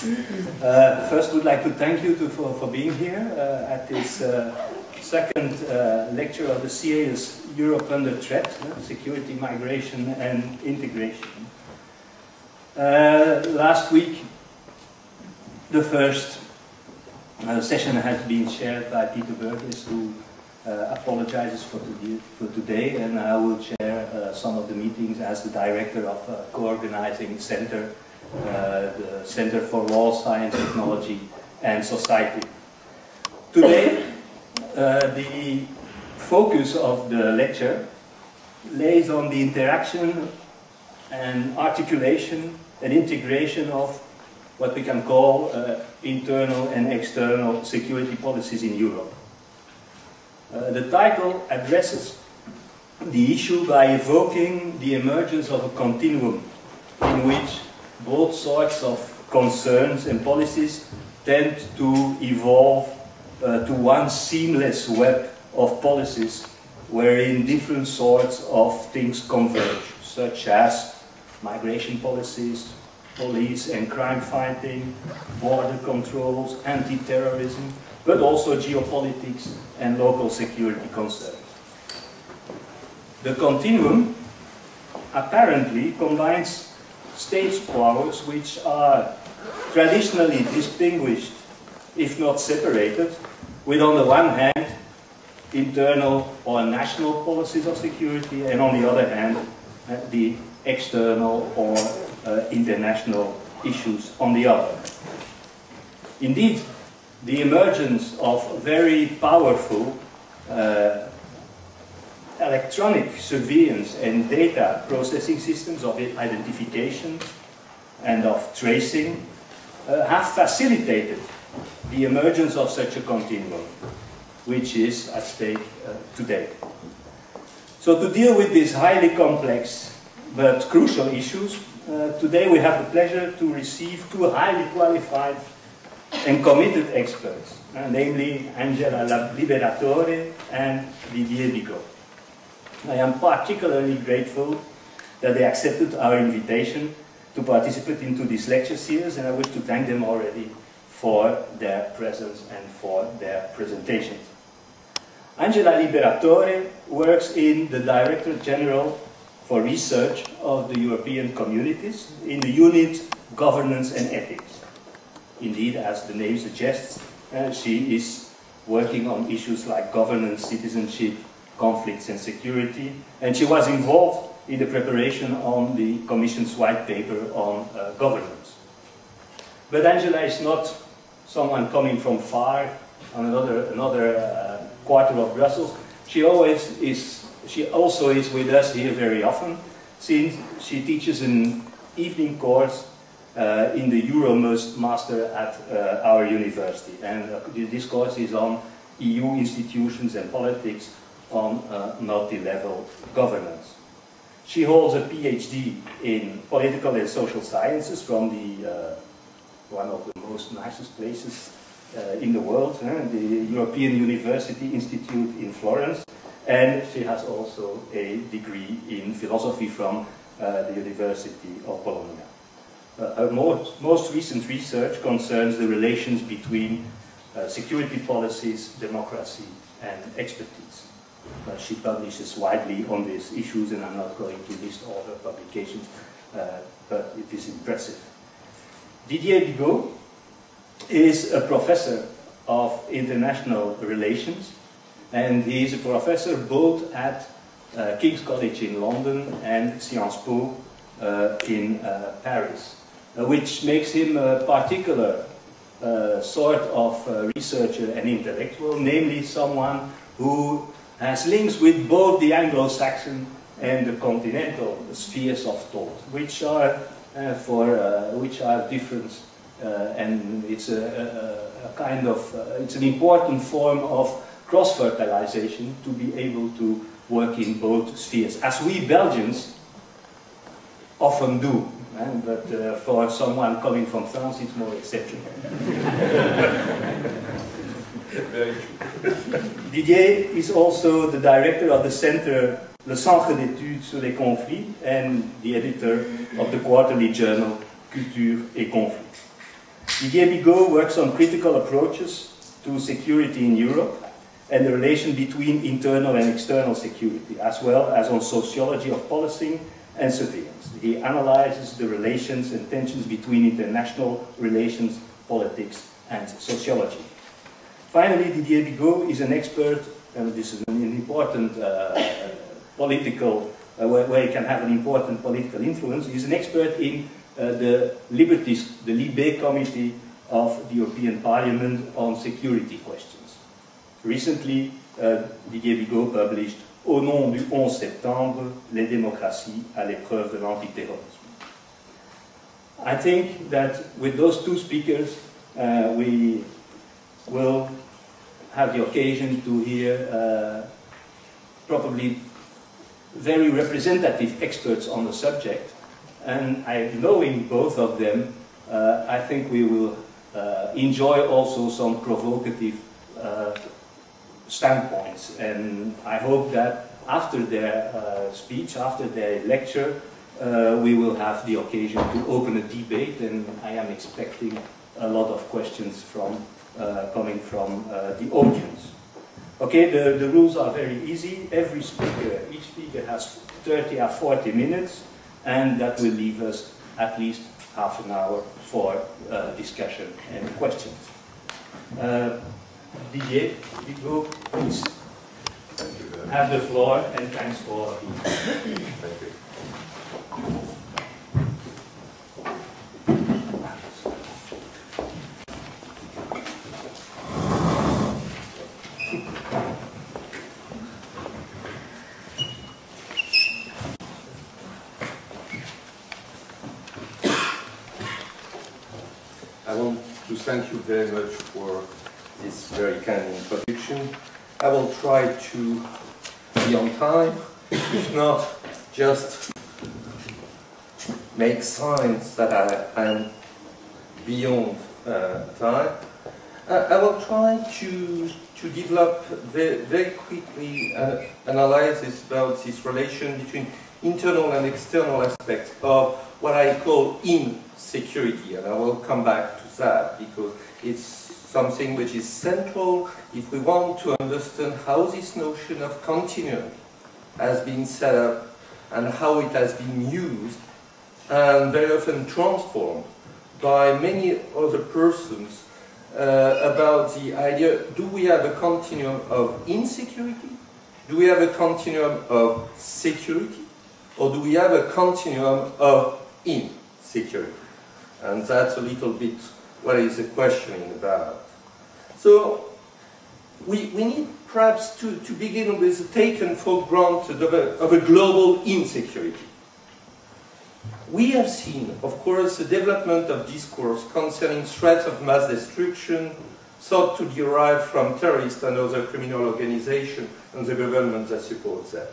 First, would like to thank you for being here at this second lecture of the series Europe Under Threat, Security, Migration and Integration. Last week, the first session has been chaired by Peter Burgess, who apologizes for today, and I will chair some of the meetings as the director of co-organizing center, the Center for Law, Science, Technology and Society. Today, the focus of the lecture lays on the interaction and articulation and integration of what we can call internal and external security policies in Europe. The title addresses the issue by evoking the emergence of a continuum in which both sorts of concerns and policies tend to evolve to one seamless web of policies wherein different sorts of things converge, such as migration policies, police and crime fighting, border controls, anti-terrorism, but also geopolitics and local security concerns. The continuum apparently combines state powers which are traditionally distinguished, if not separated, with on the one hand internal or national policies of security, and on the other hand the external or international issues on the other. Indeed, the emergence of very powerful electronic surveillance and data processing systems of identification and of tracing have facilitated the emergence of such a continuum, which is at stake today. So to deal with these highly complex but crucial issues, today we have the pleasure to receive two highly qualified and committed experts, namely Angela Liberatore and Didier Bigo. I am particularly grateful that they accepted our invitation to participate into this lecture series, and I wish to thank them already for their presence and for their presentations. Angela Liberatore works in the Director General for Research of the European Communities in the unit Governance and Ethics. Indeed, as the name suggests, she is working on issues like governance, citizenship, conflicts and security, and she was involved in the preparation on the Commission's white paper on governance. But Angela is not someone coming from far, on another quarter of Brussels. She also is with us here very often, since she teaches an evening course in the Euromost Master at our university. And this course is on EU institutions and politics on multi-level governance. She holds a PhD in political and social sciences from the one of the most nicest places in the world, the European University Institute in Florence, and she has also a degree in philosophy from the University of Bologna. Her most recent research concerns the relations between security policies, democracy and expertise. She publishes widely on these issues, and I'm not going to list all her publications, but it is impressive. Didier Bigo is a professor of international relations, and he is a professor both at King's College in London and Sciences Po in Paris, which makes him a particular sort of researcher and intellectual, namely someone who has links with both the Anglo-Saxon and the continental spheres of thought, which are different, and it's a kind of it's an important form of cross-fertilization to be able to work in both spheres, as we Belgians often do. But for someone coming from France, it's more exceptional. Very true. Didier is also the director of the Center, le Centre d'études sur les conflits, and the editor of the quarterly journal Culture et Conflits. Didier Bigo works on critical approaches to security in Europe and the relation between internal and external security, as well as on sociology of policing and surveillance. He analyzes the relations and tensions between international relations, politics, and sociology. Finally, Didier Bigo is an expert, and this is an important political, where he can have an important political influence. He's an expert in the Liberties, the Libe Committee of the European Parliament on security questions. Recently, Didier Bigo published Au nom du 11 septembre, les démocraties à l'épreuve de l'antiterrorisme. I think that with those two speakers, we will have the occasion to hear probably very representative experts on the subject. And knowing both of them, I think we will enjoy also some provocative standpoints. And I hope that after their speech, after their lecture, we will have the occasion to open a debate, and I am expecting a lot of questions coming from the audience. Okay, the rules are very easy. Each speaker has 30 or 40 minutes, and that will leave us at least half an hour for discussion and questions. Didier, Bigo, please have the floor, and thanks for Thank you. I want to thank you very much for this very kind introduction. I will try to be on time, if not just make signs that I am beyond time. I will try to develop very quickly an analysis about this relation between internal and external aspects of what I call insecurity, and I will come back to that because it's something which is central if we want to understand how this notion of continuum has been set up and how it has been used and very often transformed by many other persons about the idea, do we have a continuum of insecurity? Do we have a continuum of security? Or do we have a continuum of insecurity? And that's a little bit what is the questioning about. So we need perhaps to begin with the taken for granted of a global insecurity. We have seen, of course, the development of discourse concerning threats of mass destruction thought to derive from terrorists and other criminal organizations and the government that supports them.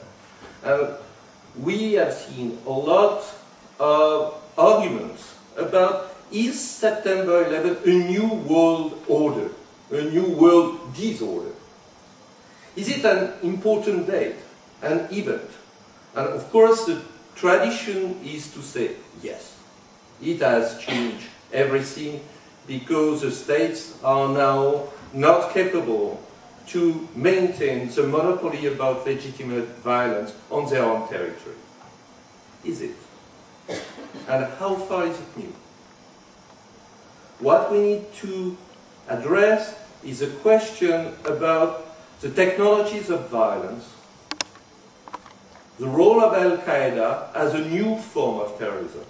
And we have seen a lot of arguments about, is September 11 a new world order, a new world disorder? Is it an important date, an event? And of course the tradition is to say yes, it has changed everything because the states are now not capable to maintain the monopoly about legitimate violence on their own territory. Is it? And how far is it new? What we need to address is a question about the technologies of violence, the role of Al-Qaeda as a new form of terrorism,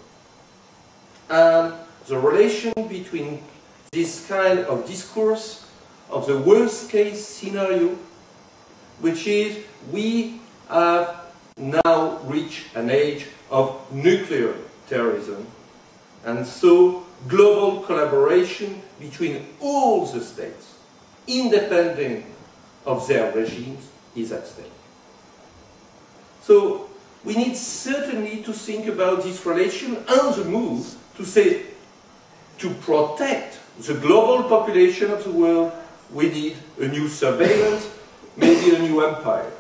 and the relation between this kind of discourse of the worst case scenario, which is we have now reached an age of nuclear terrorism, and so global collaboration between all the states, independent of their regimes, is at stake. So we need certainly to think about this relation and the move to say, to protect the global population of the world, we need a new surveillance, maybe a new empire.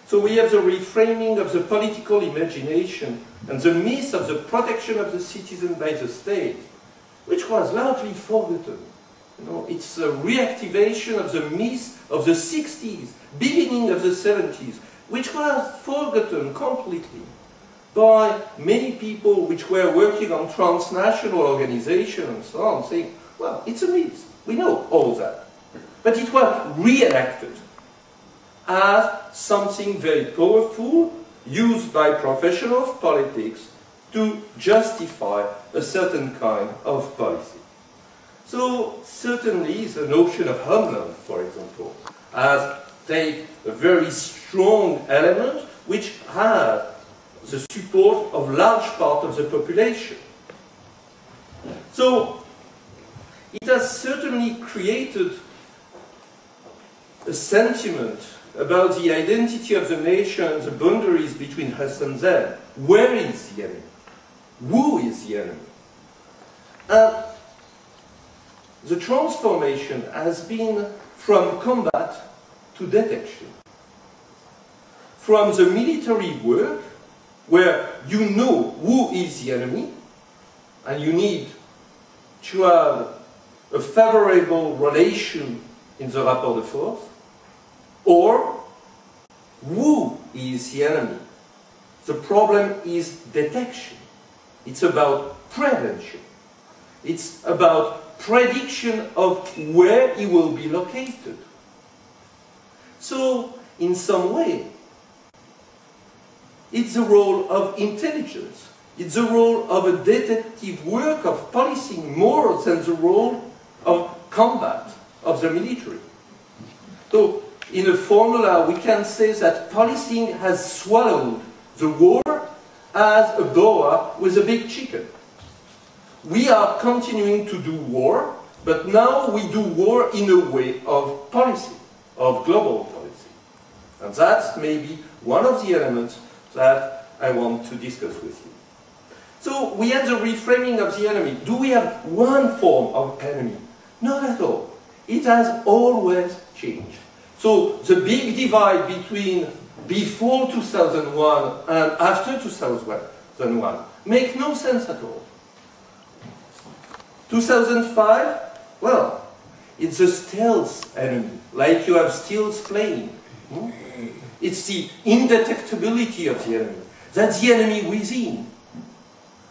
So we have the reframing of the political imagination and the myth of the protection of the citizen by the state which was largely forgotten. You know, it's a reactivation of the myth of the 60s, beginning of the 70s, which was forgotten completely by many people which were working on transnational organizations and so on, saying, well, it's a myth, we know all that. But it was reenacted as something very powerful, used by professionals of politics to justify a certain kind of policy. So certainly the notion of homeland, for example, has taken a very strong element which has the support of large part of the population. So it has certainly created a sentiment about the identity of the nation, the boundaries between us and them. Where is the enemy? Who is the enemy? And the transformation has been from combat to detection. From the military work, where you know who is the enemy, and you need to have a favorable relation in the rapport de force, or who is the enemy. The problem is detection. It's about prevention. It's about prediction of where he will be located. So, in some way, it's the role of intelligence. It's the role of a detective work of policing more than the role of combat of the military. So, in a formula, we can say that policing has swallowed the war as a boa with a big chicken. We are continuing to do war, but now we do war in a way of policy, of global policy. And that's maybe one of the elements that I want to discuss with you. So we had the reframing of the enemy. Do we have one form of enemy? Not at all. It has always changed. So the big divide between before 2001 and after 2001 make no sense at all. 2005, well, it's a stealth enemy, like you have stealth plane. It's the indetectability of the enemy. That's the enemy within.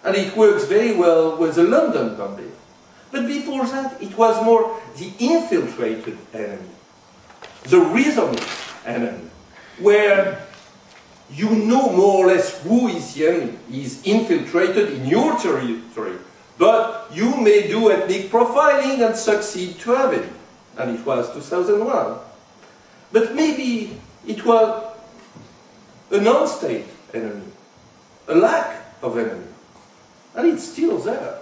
And it works very well with the Londen bombing. But before that, it was more the infiltrated enemy, the resonant enemy, where you know more or less who is the enemy. He is infiltrated in your territory, but you may do ethnic profiling and succeed to have him. And it was 2001. But maybe it was a non-state enemy, a lack of enemy. And it's still there.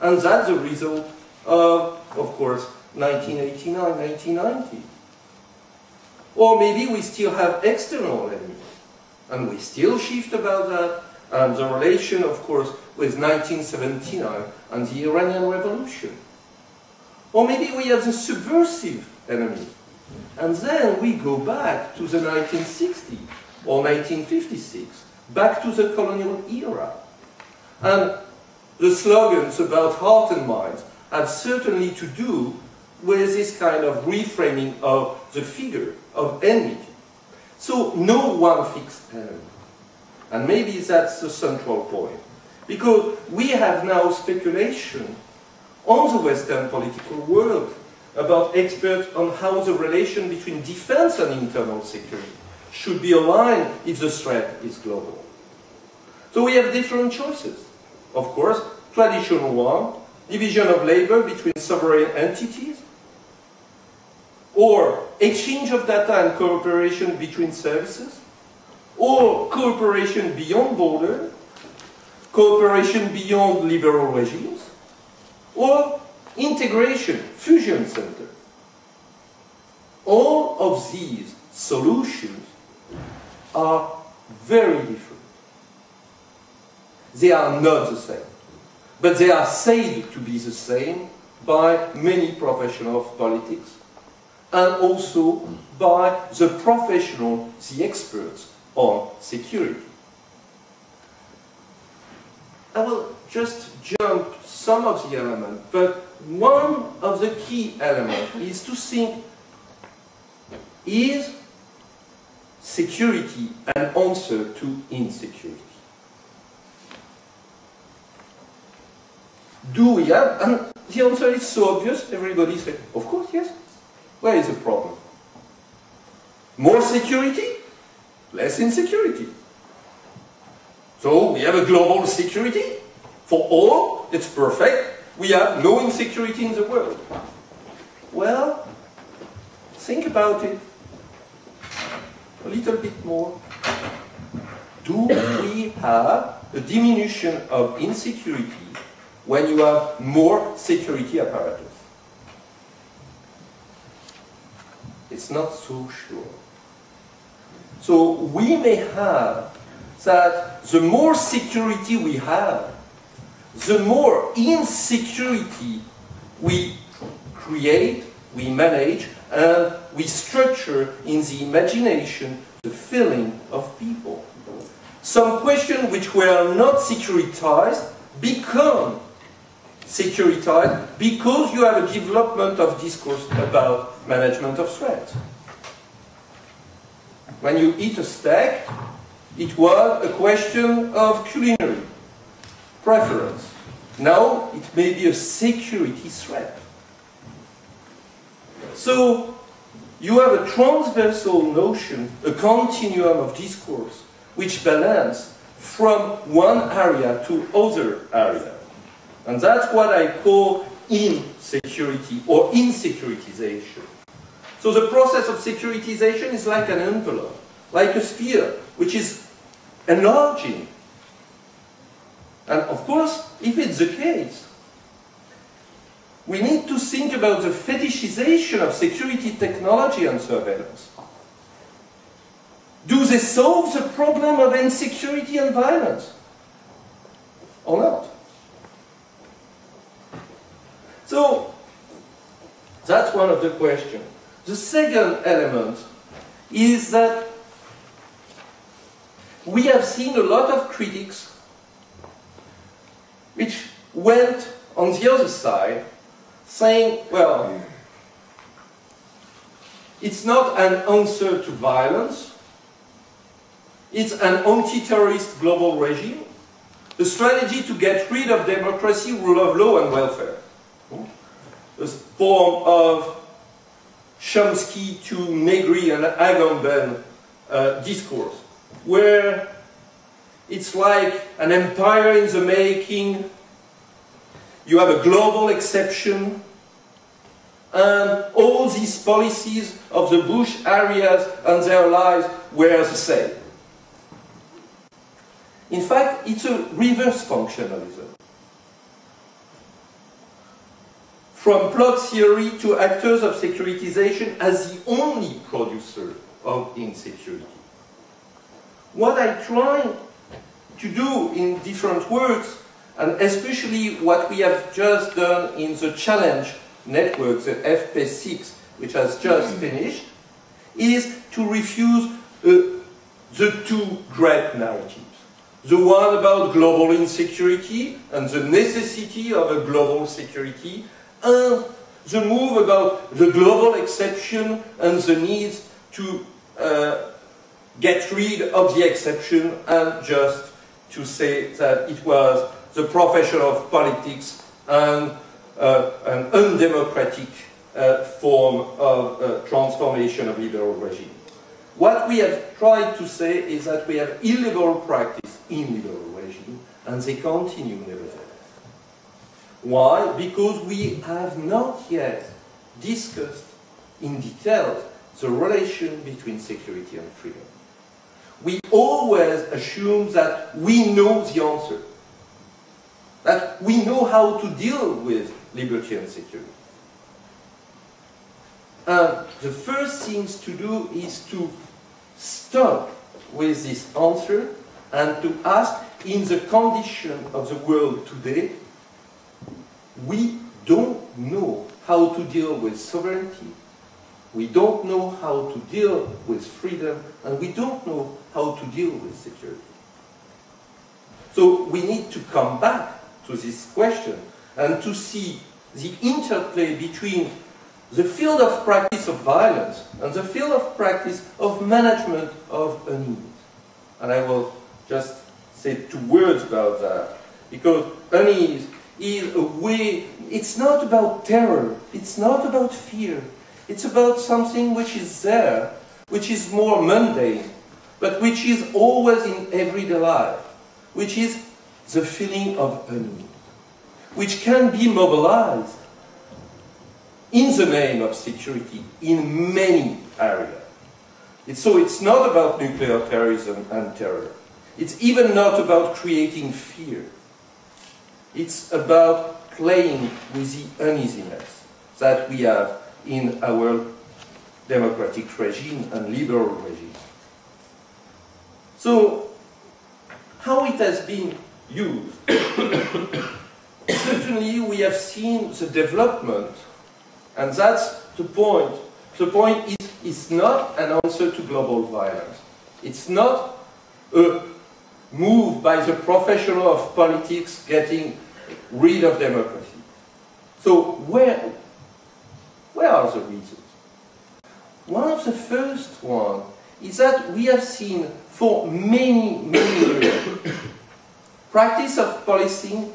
And that's the result of course, 1989, 1990. Or maybe we still have external enemies. And we still shift about that. And the relation, of course, with 1979 and the Iranian Revolution. Or maybe we have the subversive enemy. And then we go back to the 1960s or 1956, back to the colonial era. And the slogans about heart and mind have certainly to do with this kind of reframing of the figure of enmity. So no one fixed enemy. And maybe that's the central point. Because we have now speculation on the Western political world about experts on how the relation between defense and internal security should be aligned if the threat is global. So we have different choices. Of course, traditional one, division of labor between sovereign entities, or exchange of data and cooperation between services, or cooperation beyond border, cooperation beyond liberal regimes, or integration, fusion center. All of these solutions are very different. They are not the same, but they are said to be the same by many professionals of politics and also by the professionals, the experts on security. I will just jump some of the elements, but one of the key elements is to think, is security an answer to insecurity? Do we have, and the answer is so obvious, everybody says, of course, yes. Where is the problem? More security, less insecurity. So we have a global security for all, it's perfect. We have no insecurity in the world. Well, think about it a little bit more. Do we have a diminution of insecurity when you have more security apparatus? It's not so sure. So we may have that the more security we have, the more insecurity we create, we manage, and we structure in the imagination the feeling of people. Some questions which were not securitized become securitized because you have a development of discourse about management of threat. When you eat a steak, it was a question of culinary preference. Now it may be a security threat. So you have a transversal notion, a continuum of discourse, which balance from one area to other area. And that's what I call insecurity or insecuritization. So the process of securitization is like an envelope, like a sphere, which is enlarging. And of course, if it's the case, we need to think about the fetishization of security technology and surveillance. Do they solve the problem of insecurity and violence? Or not? So, that's one of the questions. The second element is that we have seen a lot of critics which went on the other side saying, well, it's not an answer to violence, it's an anti-terrorist global regime, a strategy to get rid of democracy, rule of law and welfare. A form of Chomsky to Negri and Agamben discourse, where it's like an empire in the making, you have a global exception, and all these policies of the Bush areas and their lives were the same. In fact, it's a reverse functionalism. From plot theory to actors of securitization as the only producer of insecurity. What I try to do in different words, and especially what we have just done in the challenge network, the FP6, which has just finished, is to refuse the two great narratives. The one about global insecurity and the necessity of a global security, and the move about the global exception and the need to get rid of the exception and just to say that it was the profession of politics and an undemocratic form of transformation of liberal regime. What we have tried to say is that we have illiberal practice in liberal regime, and they continue nevertheless. Why? Because we have not yet discussed in detail the relation between security and freedom. We always assume that we know the answer, that we know how to deal with liberty and security. And the first things to do is to stop with this answer and to ask, in the condition of the world today, we don't know how to deal with sovereignty, we don't know how to deal with freedom, and we don't know how to deal with security. So we need to come back to this question and to see the interplay between the field of practice of violence and the field of practice of management of unease. And I will just say 2 words about that, because unease is a way, it's not about terror, it's not about fear, it's about something which is there, which is more mundane, but which is always in everyday life, which is the feeling of unease, which can be mobilized in the name of security in many areas. So it's not about nuclear terrorism and terror. It's even not about creating fear. It's about playing with the uneasiness that we have in our democratic regime and liberal regime. So, how it has been used? Certainly we have seen the development, and that's the point. The point is, it's not an answer to global violence. It's not a move by the professional of politics getting rid of democracy. So where are the reasons? One of the first ones is that we have seen for many, many years practice of policing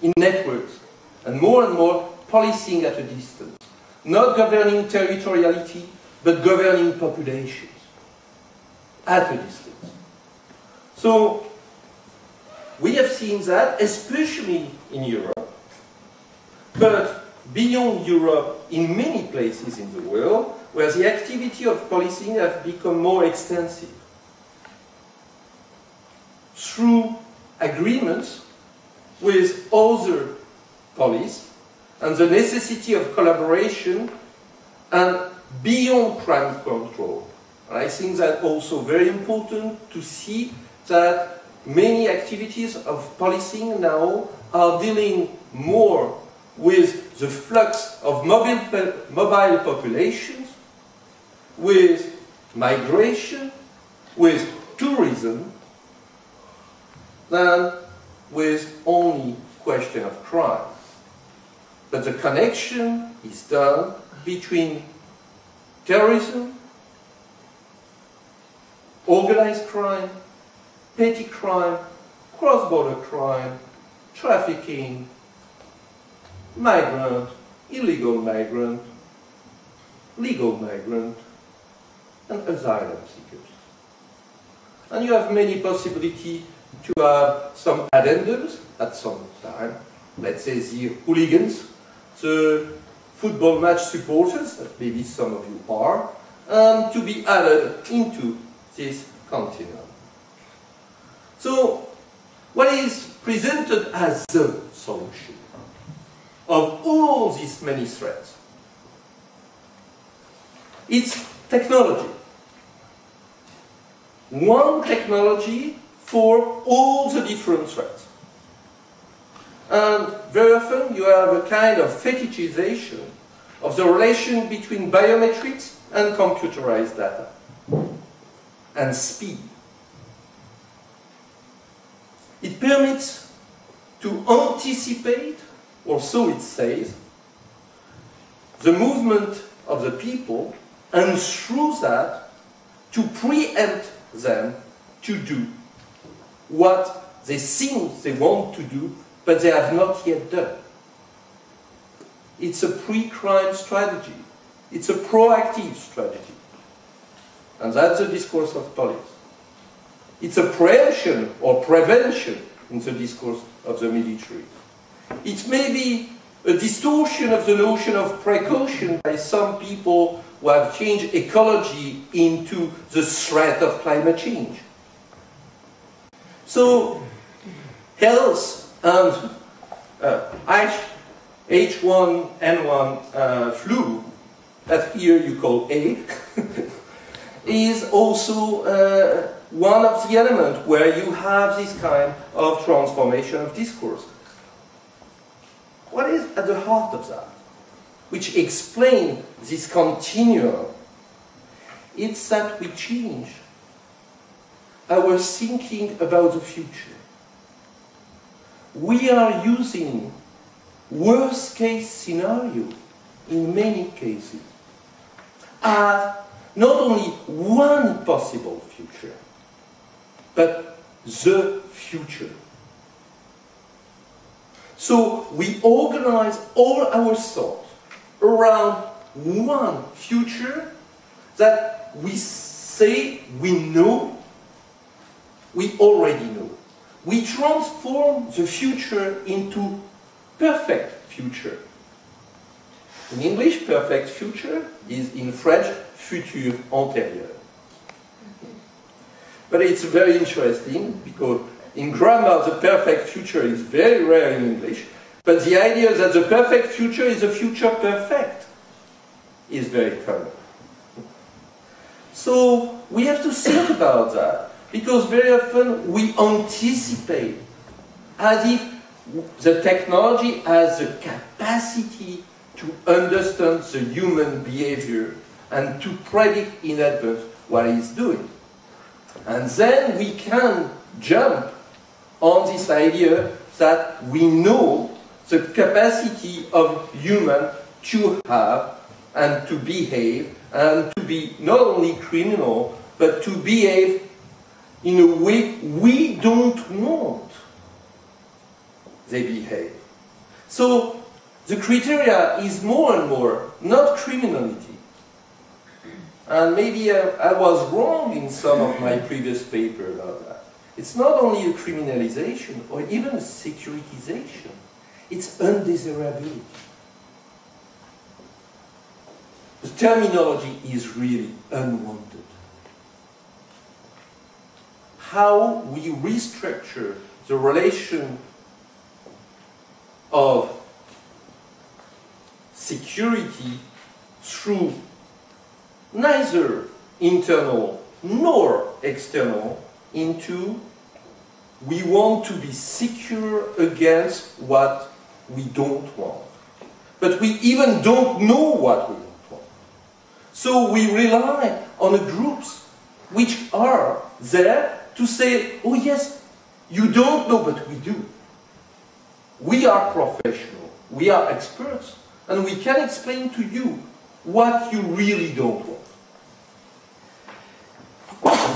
in networks, and more policing at a distance. Not governing territoriality, but governing populations at a distance. So, we have seen that, especially in Europe, but beyond Europe, in many places in the world, where the activity of policing has become more extensive. Through agreements with other police, and the necessity of collaboration, and beyond crime control. And I think that also very important to see that many activities of policing now are dealing more with the flux of mobile populations, with migration, with tourism, than with only question of crime. But the connection is done between terrorism, organized crime, petty crime, cross-border crime, trafficking, migrant, illegal migrant, legal migrant, and asylum seekers. And you have many possibilities to have some addendums at some time. Let's say the hooligans, the football match supporters, that maybe some of you are, to be added into this continuum. So, what is presented as the solution of all these many threats? It's technology. One technology for all the different threats. And very often you have a kind of fetishization of the relation between biometrics and computerized data and speed. It permits to anticipate, or so it says, the movement of the people, and through that to preempt them to do what they think they want to do, but they have not yet done. It's a pre-crime strategy. It's a proactive strategy. And that's the discourse of police. It's a preemption or prevention in the discourse of the military. It may be a distortion of the notion of precaution by some people who have changed ecology into the threat of climate change. So, health and H1N1 flu, that here you call A, is also one of the elements where you have this kind of transformation of discourse. What is at the heart of that, which explains this continuum? It's that we change our thinking about the future. we are using worst case scenario in many cases as not only one possible future, but the future. So we organize all our thought around one future that we say we know, we already know. We transform the future into perfect future. In English, perfect future is in French, futur antérieur. But it's very interesting because in grammar the perfect future is very rare in English, but the idea that the perfect future is a future perfect is very common. So we have to think about that, because very often we anticipate as if the technology has the capacity to understand the human behavior and to predict in advance what it's doing. And then we can jump on this idea that we know the capacity of human to have and to behave and to be not only criminal but to behave in a way we don't want they behave. So the criteria is more and more not criminality. And maybe I was wrong in some of my previous papers about that. It's not only a criminalization or even a securitization, it's undesirability. The terminology is really unwanted. How we restructure the relation of security through neither internal nor external into we want to be secure against what we don't want. But we even don't know what we don't want. So we rely on the groups which are there to say, oh yes, you don't know, but we do. We are professional, we are experts, and we can explain to you what you really don't want.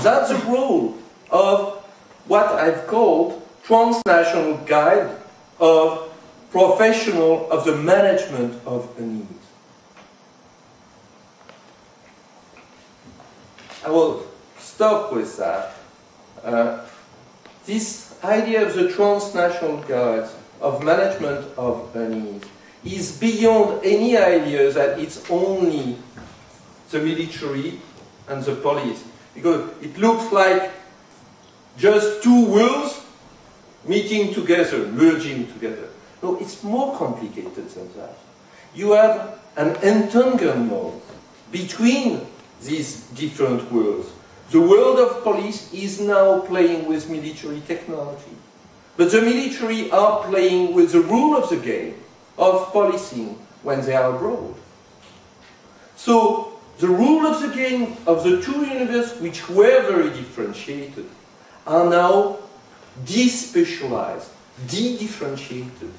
That's the role of what I've called transnational guide of professional of the management of a need. I will stop with that. This idea of the transnational guide of management of a need is beyond any idea that it's only the military and the police. Because it looks like just two worlds meeting together, merging together. No, it's more complicated than that. You have an entanglement between these different worlds. The world of police is now playing with military technology. But the military are playing with the rule of the game of policing when they are abroad. So the rule of the game of the two universes, which were very differentiated, are now despecialized, de-differentiated.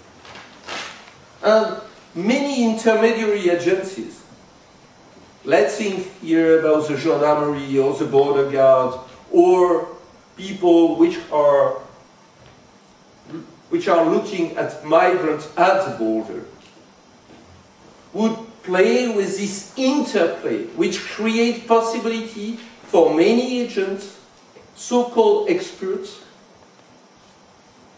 And many intermediary agencies, let's think here about the gendarmerie or the border guards or people which are looking at migrants at the border, would play with this interplay, which create possibility for many agents, so-called experts,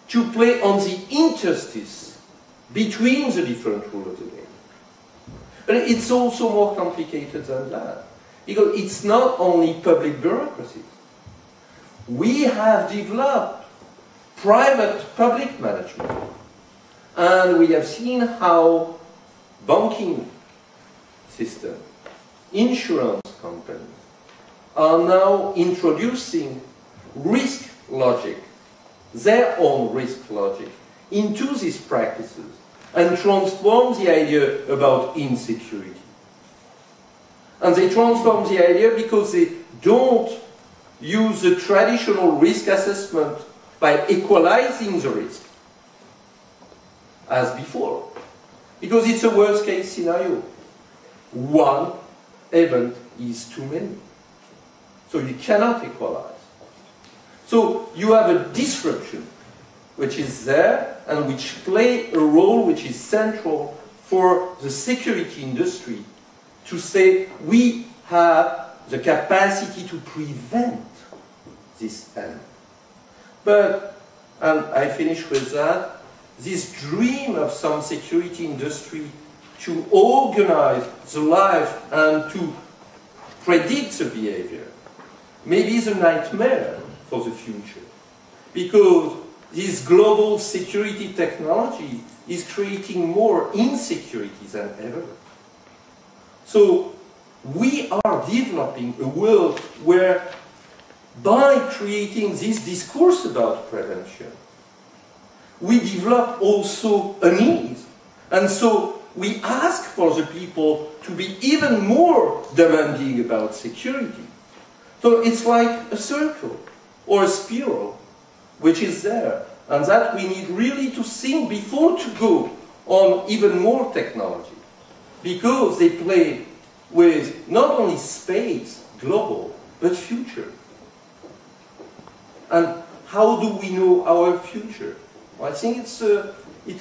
to play on the interstice between the different rules of the game. But it's also more complicated than that, because it's not only public bureaucracies. We have developed private-public management, and we have seen how banking system, insurance companies are now introducing risk logic, their own risk logic, into these practices and transform the idea about insecurity. And they transform the idea because they don't use the traditional risk assessment by equalizing the risk, as before. Because it's a worst case scenario. One event is too many. So you cannot equalize. So you have a disruption which is there and which plays a role which is central for the security industry to say we have the capacity to prevent this end. But, and I finish with that, this dream of some security industry to organize the life and to predict the behavior maybe is a nightmare for the future. Because this global security technology is creating more insecurity than ever. So we are developing a world where by creating this discourse about prevention, we develop also a need. And so we ask for the people to be even more demanding about security. So it's like a circle or a spiral which is there. And that we need really to think before to go on even more technology. Because they play with not only space, global, but future. And how do we know our future? Well, I think it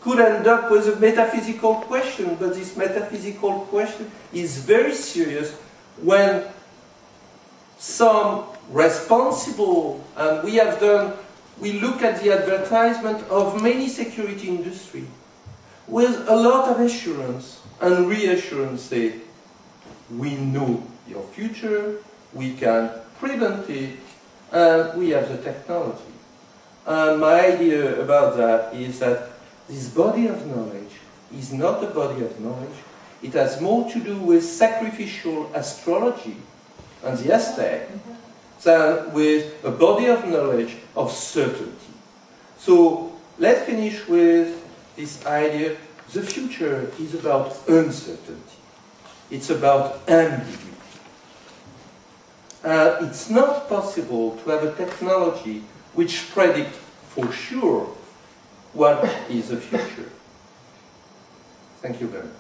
could end up with a metaphysical question, but this metaphysical question is very serious when some responsible, and we look at the advertisement of many security industry with a lot of assurance and reassurance say, we know your future, we can prevent it, and we have the technology. And my idea about that is that this body of knowledge is not a body of knowledge. It has more to do with sacrificial astrology and the Aztec than with a body of knowledge of certainty. So let's finish with this idea. The future is about uncertainty. It's about ambiguity. It's not possible to have a technology which predicts for sure what is the future. Thank you very much.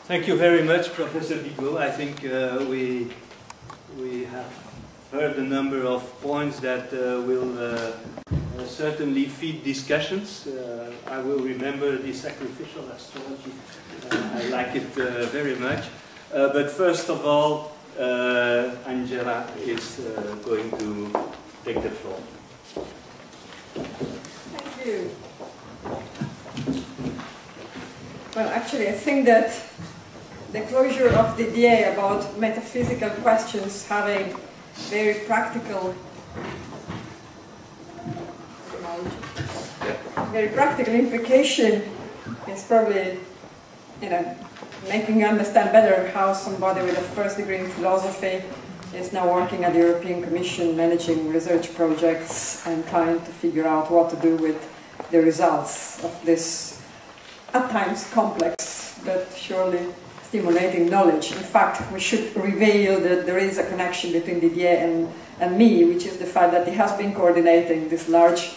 Thank you very much, Professor Bigo. I think we have heard a number of points that will certainly feed discussions. I will remember the sacrificial astrology. I like it very much. But first of all, Angela is going to take the floor. Thank you. Well, actually, I think that the closure of Didier about metaphysical questions having very practical implication is probably, making you understand better how somebody with a first degree in philosophy is now working at the European Commission, managing research projects and trying to figure out what to do with the results of this, at times complex, but surely stimulating knowledge. In fact, we should reveal that there is a connection between Didier and me, which is the fact that he has been coordinating this large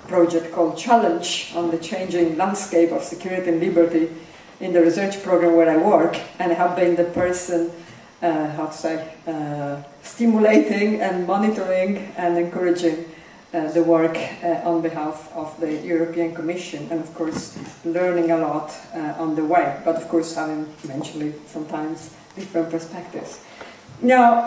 project called Challenge on the changing landscape of security and liberty in the research program where I work, and I have been the person, stimulating and monitoring and encouraging the work on behalf of the European Commission, and of course learning a lot on the way, but of course having eventually sometimes different perspectives. Now,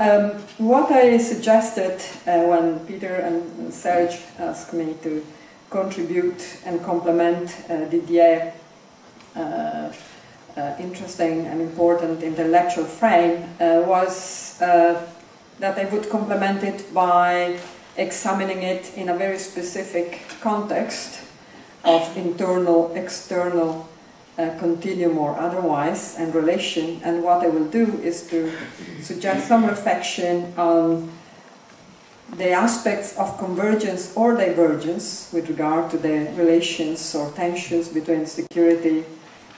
what I suggested when Peter and Serge asked me to contribute and complement Didier's interesting and important intellectual frame was that I would complement it by examining it in a very specific context of internal, external, continuum or otherwise, and relation. And what I will do is to suggest some reflection on the aspects of convergence or divergence with regard to the relations or tensions between security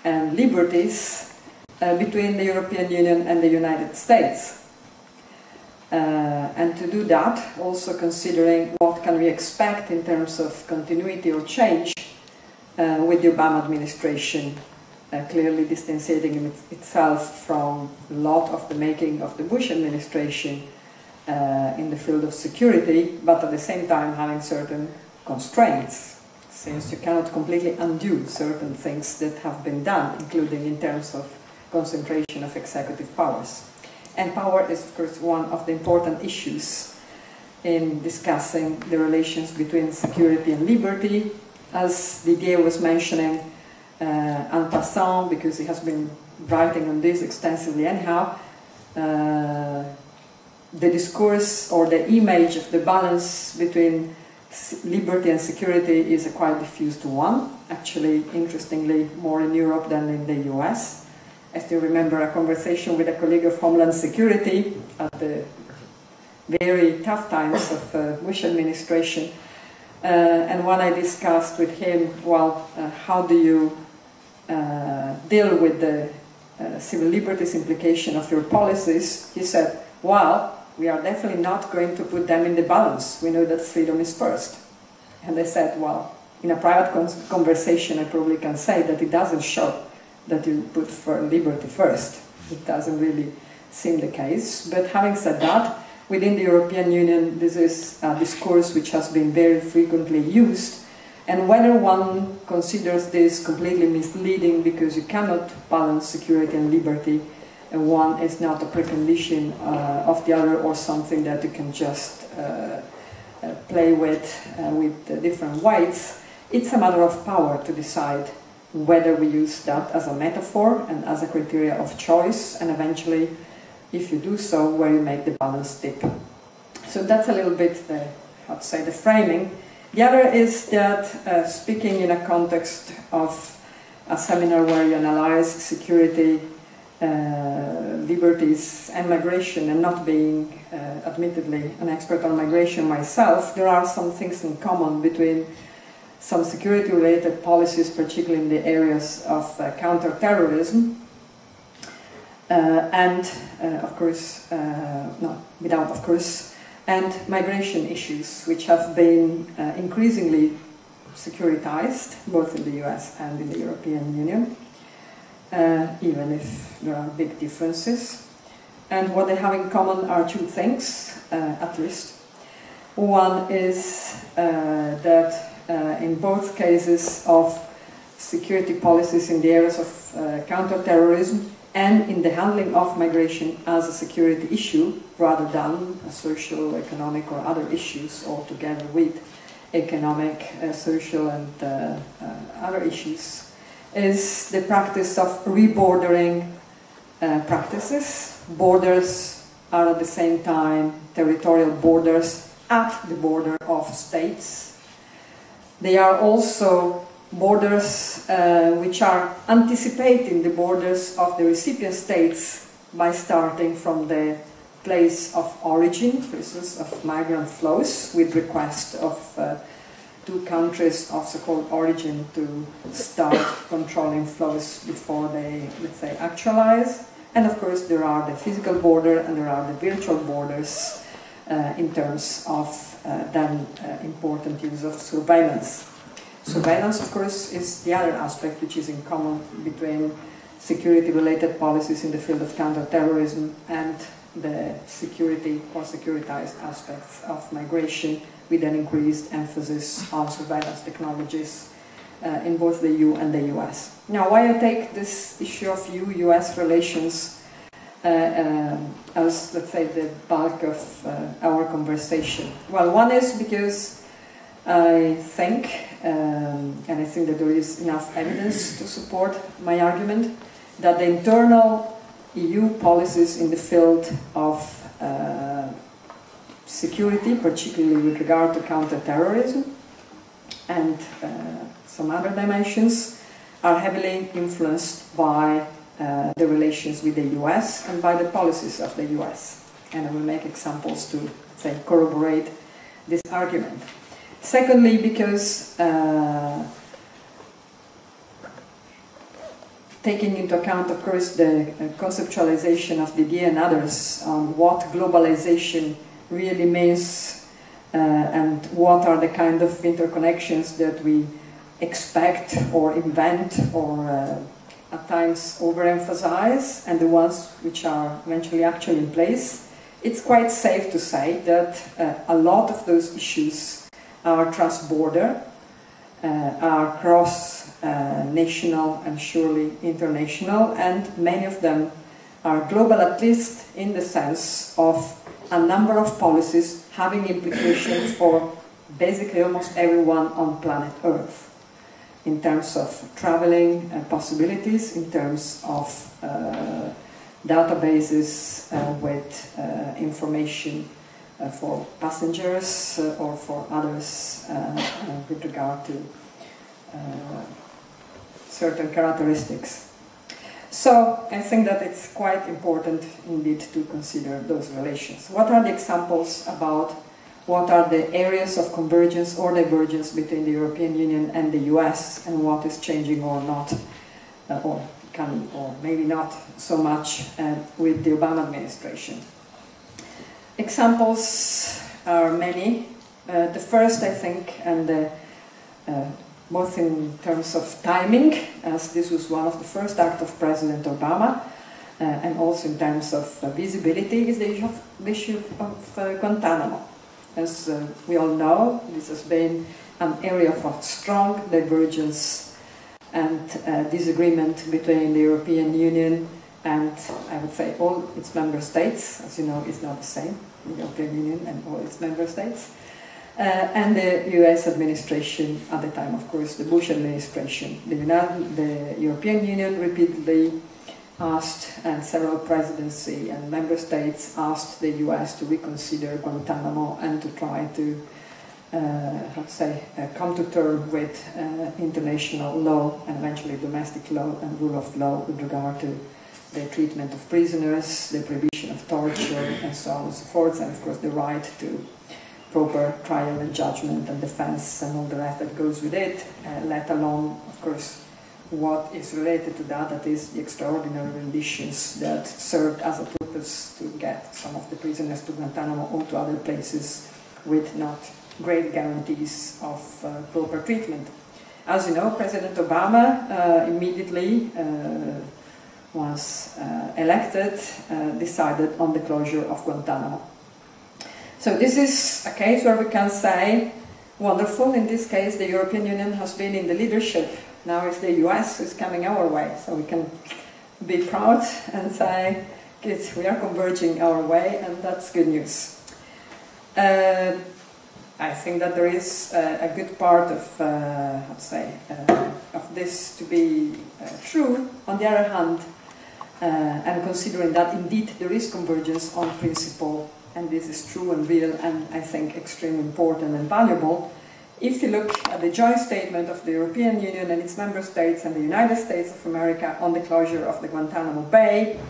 and liberties between the European Union and the United States. And to do that, also considering what can we expect in terms of continuity or change with the Obama administration, clearly distancing itself from a lot of the making of the Bush administration in the field of security, but at the same time having certain constraints, since you cannot completely undo certain things that have been done, including in terms of concentration of executive powers. And power is, of course, one of the important issues in discussing the relations between security and liberty. As Didier was mentioning, en passant, because he has been writing on this extensively anyhow, the discourse or the image of the balance between liberty and security is a quite diffused one, actually, interestingly, more in Europe than in the US. I still remember a conversation with a colleague of Homeland Security at the very tough times of Bush administration, and when I discussed with him, well, how do you deal with the civil liberties implication of your policies, he said, well, we are definitely not going to put them in the balance. We know that freedom is first. And I said, well, in a private conversation, I probably can say that it doesn't show that you put liberty first. It doesn't really seem the case. But having said that, within the European Union, this is a discourse which has been very frequently used. And whether one considers this completely misleading because you cannot balance security and liberty, and one is not a precondition of the other, or something that you can just play with different weights, it's a matter of power to decide whether we use that as a metaphor and as a criteria of choice, and eventually, if you do so, where you make the balance stick. So that's a little bit the framing. The other is that speaking in a context of a seminar where you analyze security, liberties and migration, and not being admittedly an expert on migration myself, there are some things in common between some security-related policies, particularly in the areas of counter-terrorism, and of course, and migration issues, which have been increasingly securitized, both in the US and in the European Union, even if there are big differences. And what they have in common are two things, at least. One is that in both cases of security policies in the areas of counter-terrorism and in the handling of migration as a security issue, rather than social, economic or other issues altogether with economic, social and other issues, is the practice of rebordering practices. Borders are at the same time territorial borders at the border of states. They are also borders which are anticipating the borders of the recipient states by starting from the place of origin, for instance, of migrant flows, with request of two countries of so-called origin to start controlling flows before they, let's say, actualize. And of course there are the physical border and there are the virtual borders in terms of then important use of surveillance. Surveillance, of course, is the other aspect which is in common between security-related policies in the field of counter-terrorism and the security or securitized aspects of migration, with an increased emphasis on surveillance technologies in both the EU and the US. Now, why I take this issue of EU-US relations as, let's say, the bulk of our conversation? Well, one is because I think, and I think that there is enough evidence to support my argument, that the internal EU policies in the field of security, particularly with regard to counter-terrorism and some other dimensions, are heavily influenced by the relations with the US and by the policies of the US. And I will make examples to, say, corroborate this argument. Secondly, because taking into account, of course, the conceptualization of Didier and others on what globalization really means and what are the kind of interconnections that we expect or invent or at times overemphasize, and the ones which are eventually actually in place, it's quite safe to say that a lot of those issues are cross-border, are cross-national and surely international, and many of them are global, at least in the sense of a number of policies having implications for basically almost everyone on planet Earth, in terms of traveling possibilities, in terms of databases with information for passengers or for others with regard to certain characteristics. So I think that it's quite important indeed to consider those relations. What are the examples about what are the areas of convergence or divergence between the European Union and the US, and what is changing or not, or maybe not so much with the Obama administration? Examples are many. The first, I think, and both in terms of timing, as this was one of the first acts of President Obama, and also in terms of visibility, is the issue of Guantanamo. As we all know, this has been an area of strong divergence and disagreement between the European Union and, I would say, all its member states. As you know, it's not the same, the European Union and all its member states. And the US administration at the time, of course, the Bush administration. The European Union repeatedly asked, and several presidency and member states asked the US to reconsider Guantanamo and to try to, come to terms with international law and eventually domestic law and rule of law with regard to the treatment of prisoners, the prohibition of torture, and so on and so forth, and of course the right to proper trial and judgment and defense and all the rest that goes with it, let alone, of course, what is related to that, that is the extraordinary renditions that served as a purpose to get some of the prisoners to Guantanamo or to other places with not great guarantees of proper treatment. As you know, President Obama immediately was elected, decided on the closure of Guantanamo. So this is a case where we can say, wonderful, in this case the European Union has been in the leadership. Now it's the US who's coming our way, so we can be proud and say, kids, we are converging our way, and that's good news. I think that there is a good part of, of this to be true. On the other hand, and considering that indeed there is convergence on principle, and this is true and real, and I think extremely important and valuable. If you look at the joint statement of the European Union and its member states and the United States of America on the closure of the Guantanamo Bay,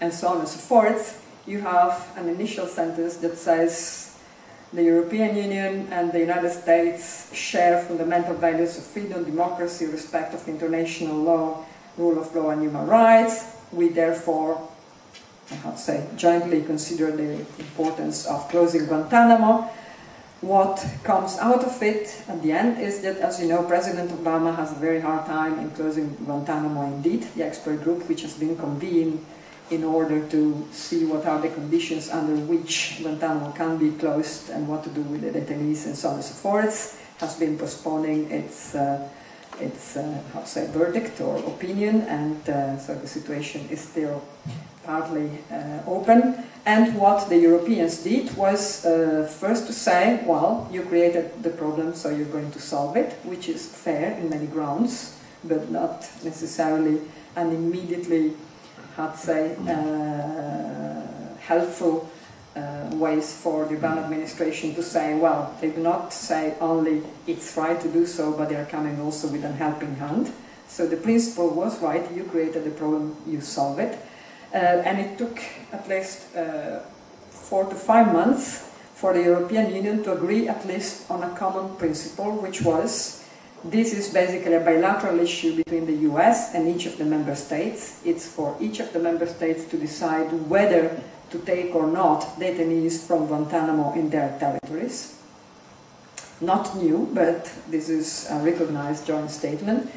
and so on and so forth, you have an initial sentence that says the European Union and the United States share fundamental values of freedom, democracy, respect of international law, rule of law and human rights. We therefore, jointly consider the importance of closing Guantanamo. What comes out of it at the end is that, as you know, President Obama has a very hard time in closing Guantanamo indeed, the expert group which has been convened in order to see what are the conditions under which Guantanamo can be closed and what to do with the detainees and so on and so forth, has been postponing its verdict or opinion, and so the situation is still partly open. And what the Europeans did was first to say, well, you created the problem, so you're going to solve it, which is fair in many grounds, but not necessarily an immediately, helpful ways for the Obama administration to say, well, they do not say only it's right to do so, but they are coming also with a helping hand. So the principle was right, you created the problem, you solve it. And it took at least 4 to 5 months for the European Union to agree at least on a common principle, which was this is basically a bilateral issue between the US and each of the member states. It's for each of the member states to decide whether to take or not detainees from Guantanamo in their territories. Not new, but this is a recognized joint statement.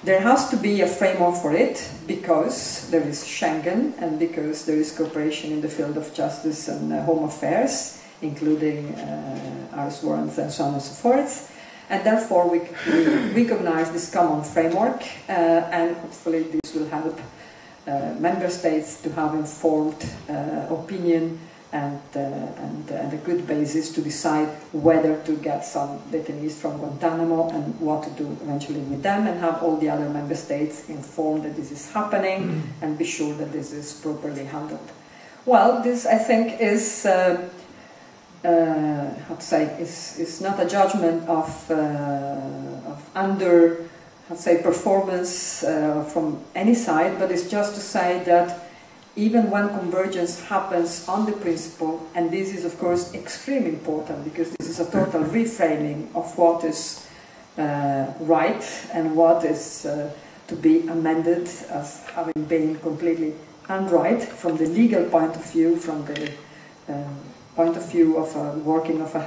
There has to be a framework for it because there is Schengen and because there is cooperation in the field of justice and home affairs, including arrest warrants and so on and so forth. And therefore we recognize this common framework and hopefully this will help member states to have informed opinion and a good basis to decide whether to get some detainees from Guantanamo and what to do eventually with them, and have all the other member states informed that this is happening and be sure that this is properly handled. Well, this I think is how to say, is not a judgment of under, how to say, performance from any side, but it's just to say that even when convergence happens on the principle, and this is of course extremely important because this is a total reframing of what is right and what is to be amended as having been completely unright from the legal point of view, from the point of view of working of a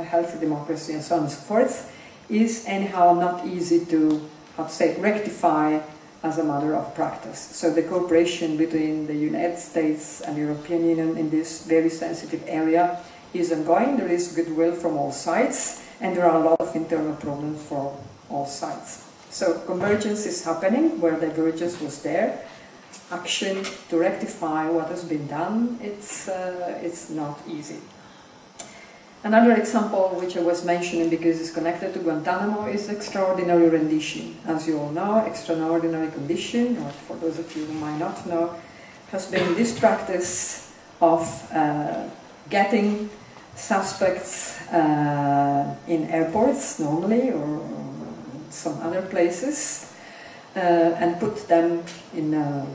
healthy democracy and so on and so forth, is anyhow not easy to, how to say, rectify as a matter of practice. So the cooperation between the United States and the European Union in this very sensitive area is ongoing. There is goodwill from all sides, and there are a lot of internal problems for all sides. So convergence is happening where divergence was there. Action to rectify what has been done, it's not easy. Another example which I was mentioning because it's connected to Guantanamo is extraordinary rendition. As you all know, extraordinary condition, or for those of you who might not know, has been this practice of getting suspects in airports normally or some other places and put them in a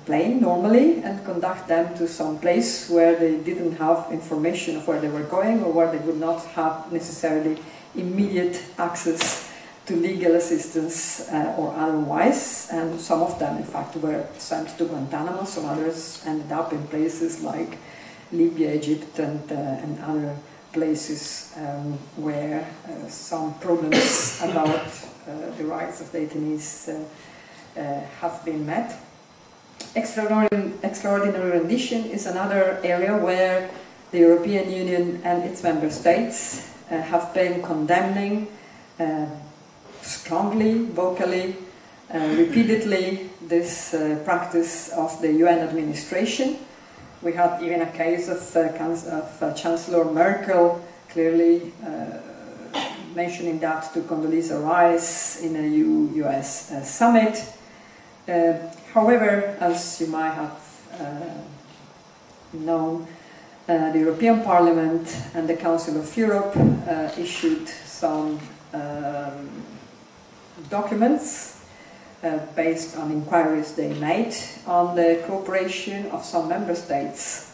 plane normally and conduct them to some place where they didn't have information of where they were going or where they would not have necessarily immediate access to legal assistance or otherwise. And some of them in fact were sent to Guantanamo, some others ended up in places like Libya, Egypt and other places where some problems about the rights of detainees have been met. Extraordinary rendition is another area where the European Union and its member states have been condemning strongly, vocally, repeatedly this practice of the UN administration. We had even a case of Chancellor Merkel clearly mentioning that to Condoleezza Rice in a US summit. However, as you might have known, the European Parliament and the Council of Europe issued some documents based on inquiries they made on the cooperation of some member states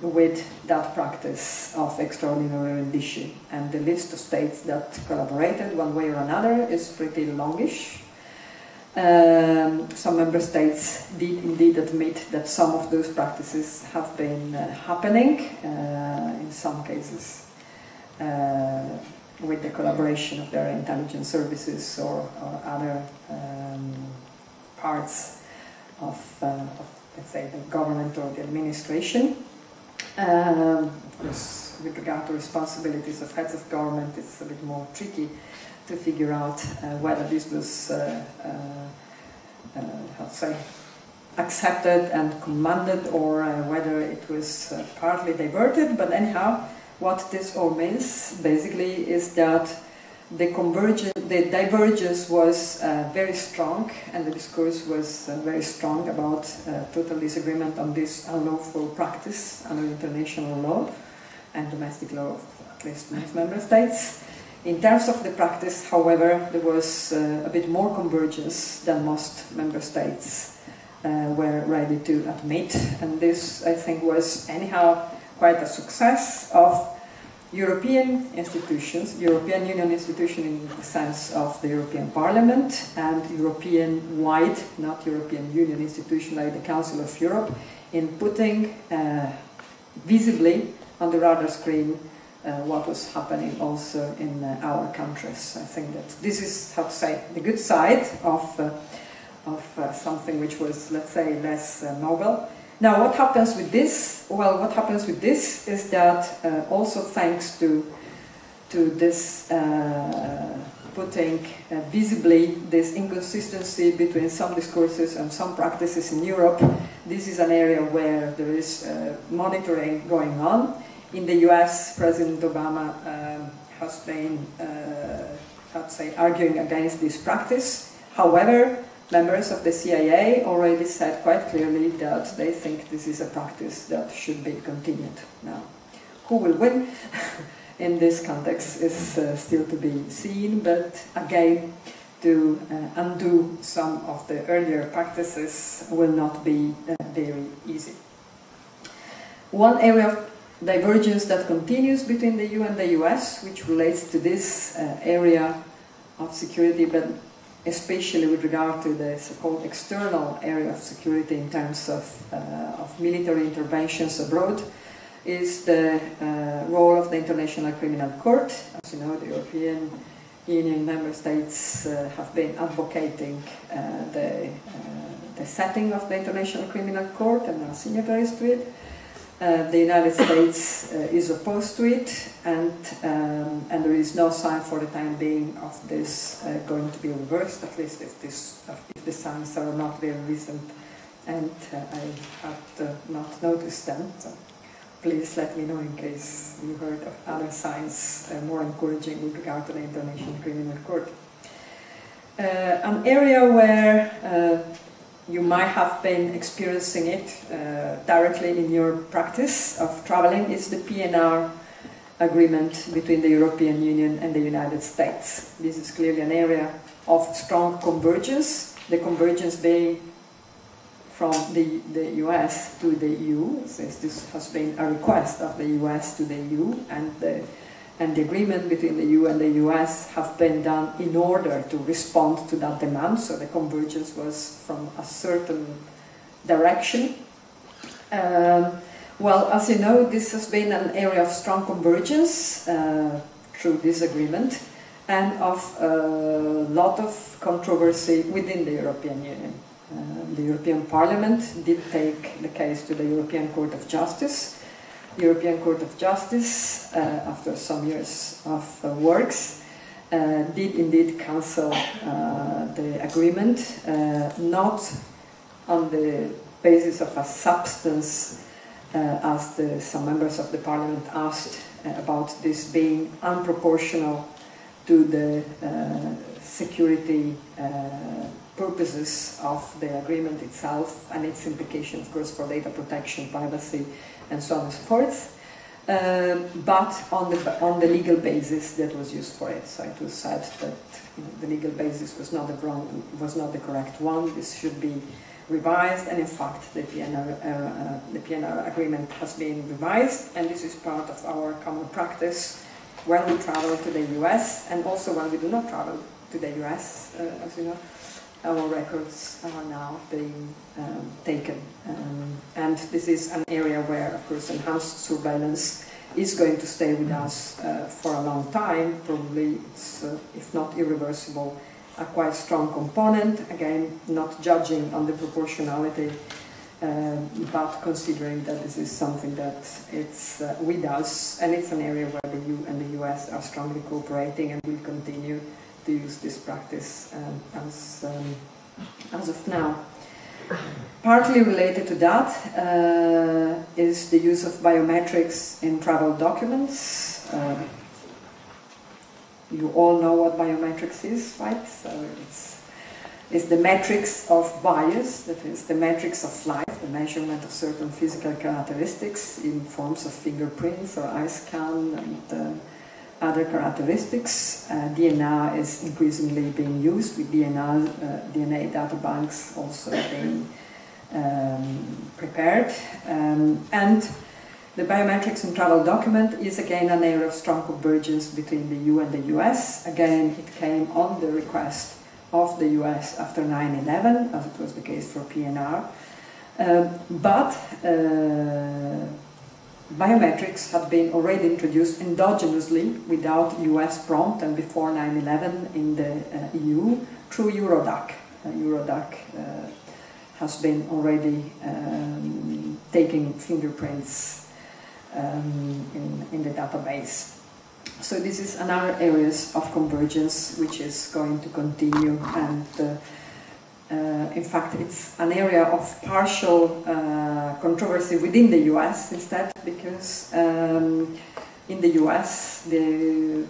with that practice of extraordinary rendition. And the list of states that collaborated one way or another is pretty longish. Some member states did indeed admit that some of those practices have been happening, in some cases with the collaboration of their intelligence services or other parts of, let's say, the government or the administration. With regard to responsibilities of heads of government, it's a bit more tricky to figure out whether this was, how to say, accepted and commanded or whether it was partly diverted. But anyhow, what this all means basically is that the divergence was very strong, and the discourse was very strong about total disagreement on this unlawful practice under international law and domestic law of at least most member states. In terms of the practice, however, there was a bit more convergence than most member states were ready to admit, and this, I think, was anyhow quite a success of European institutions, European Union institution in the sense of the European Parliament, and European-wide, not European Union institution like the Council of Europe, in putting visibly on the radar screen what was happening also in our countries. I think that this is, how to say, the good side of something which was, let's say, less noble. Now, what happens with this? Well, what happens with this is that also thanks to this putting visibly this inconsistency between some discourses and some practices in Europe, this is an area where there is monitoring going on. In the US, President Obama has been, how to say, arguing against this practice. However, members of the CIA already said quite clearly that they think this is a practice that should be continued. Now, who will win in this context is still to be seen, but again, to undo some of the earlier practices will not be very easy. One area of divergence that continues between the EU and the US, which relates to this area of security, but especially with regard to the so-called external area of security in terms of military interventions abroad, is the role of the International Criminal Court. As you know, the European Union member states have been advocating the setting of the International Criminal Court and are signatories to it. The United States is opposed to it, and there is no sign for the time being of this going to be reversed, at least if the signs are not very recent, and I have not noticed them. So please let me know in case you heard of other signs more encouraging with regard to the International Criminal Court. An area where you might have been experiencing it directly in your practice of traveling is the PNR agreement between the European Union and the United States. This is clearly an area of strong convergence, the convergence being from the US to the EU, since this has been a request of the US to the EU, and the agreement between the EU and the US have been done in order to respond to that demand, so the convergence was from a certain direction. Well, as you know, this has been an area of strong convergence through this agreement, and of a lot of controversy within the European Union. The European Parliament did take the case to the European Court of Justice. The European Court of Justice, after some years of works, did indeed cancel the agreement, not on the basis of a substance, as some members of the Parliament asked about this being unproportional to the security purposes of the agreement itself and its implications, of course, for data protection, privacy, and so on and so forth, but on the legal basis that was used for it. So it was said that the legal basis was not the correct one. This should be revised, and in fact, the PNR agreement has been revised, and this is part of our common practice when we travel to the US, and also when we do not travel to the US, as you know. Our records are now being taken, and this is an area where, of course, enhanced surveillance is going to stay with us for a long time. Probably it's, if not irreversible, a quite strong component. Again, not judging on the proportionality, but considering that this is something that it's with us, and it's an area where the EU and the US are strongly cooperating and will continue to use this practice as of now. Partly related to that is the use of biometrics in travel documents. You all know what biometrics is, right? So it's the metrics of bias, that is the metrics of life, the measurement of certain physical characteristics in forms of fingerprints or eye scan and other characteristics. DNA is increasingly being used, with DNA data banks also being prepared. And The biometrics in travel document is again an area of strong convergence between the EU and the US. Again, it came on the request of the US after 9/11, as it was the case for PNR. But biometrics had been already introduced endogenously without US prompt and before 9/11 in the EU through Eurodac. Eurodac has been already taking fingerprints in the database. So this is another area of convergence which is going to continue, and in fact it's an area of partial controversy within the US instead, because in the US the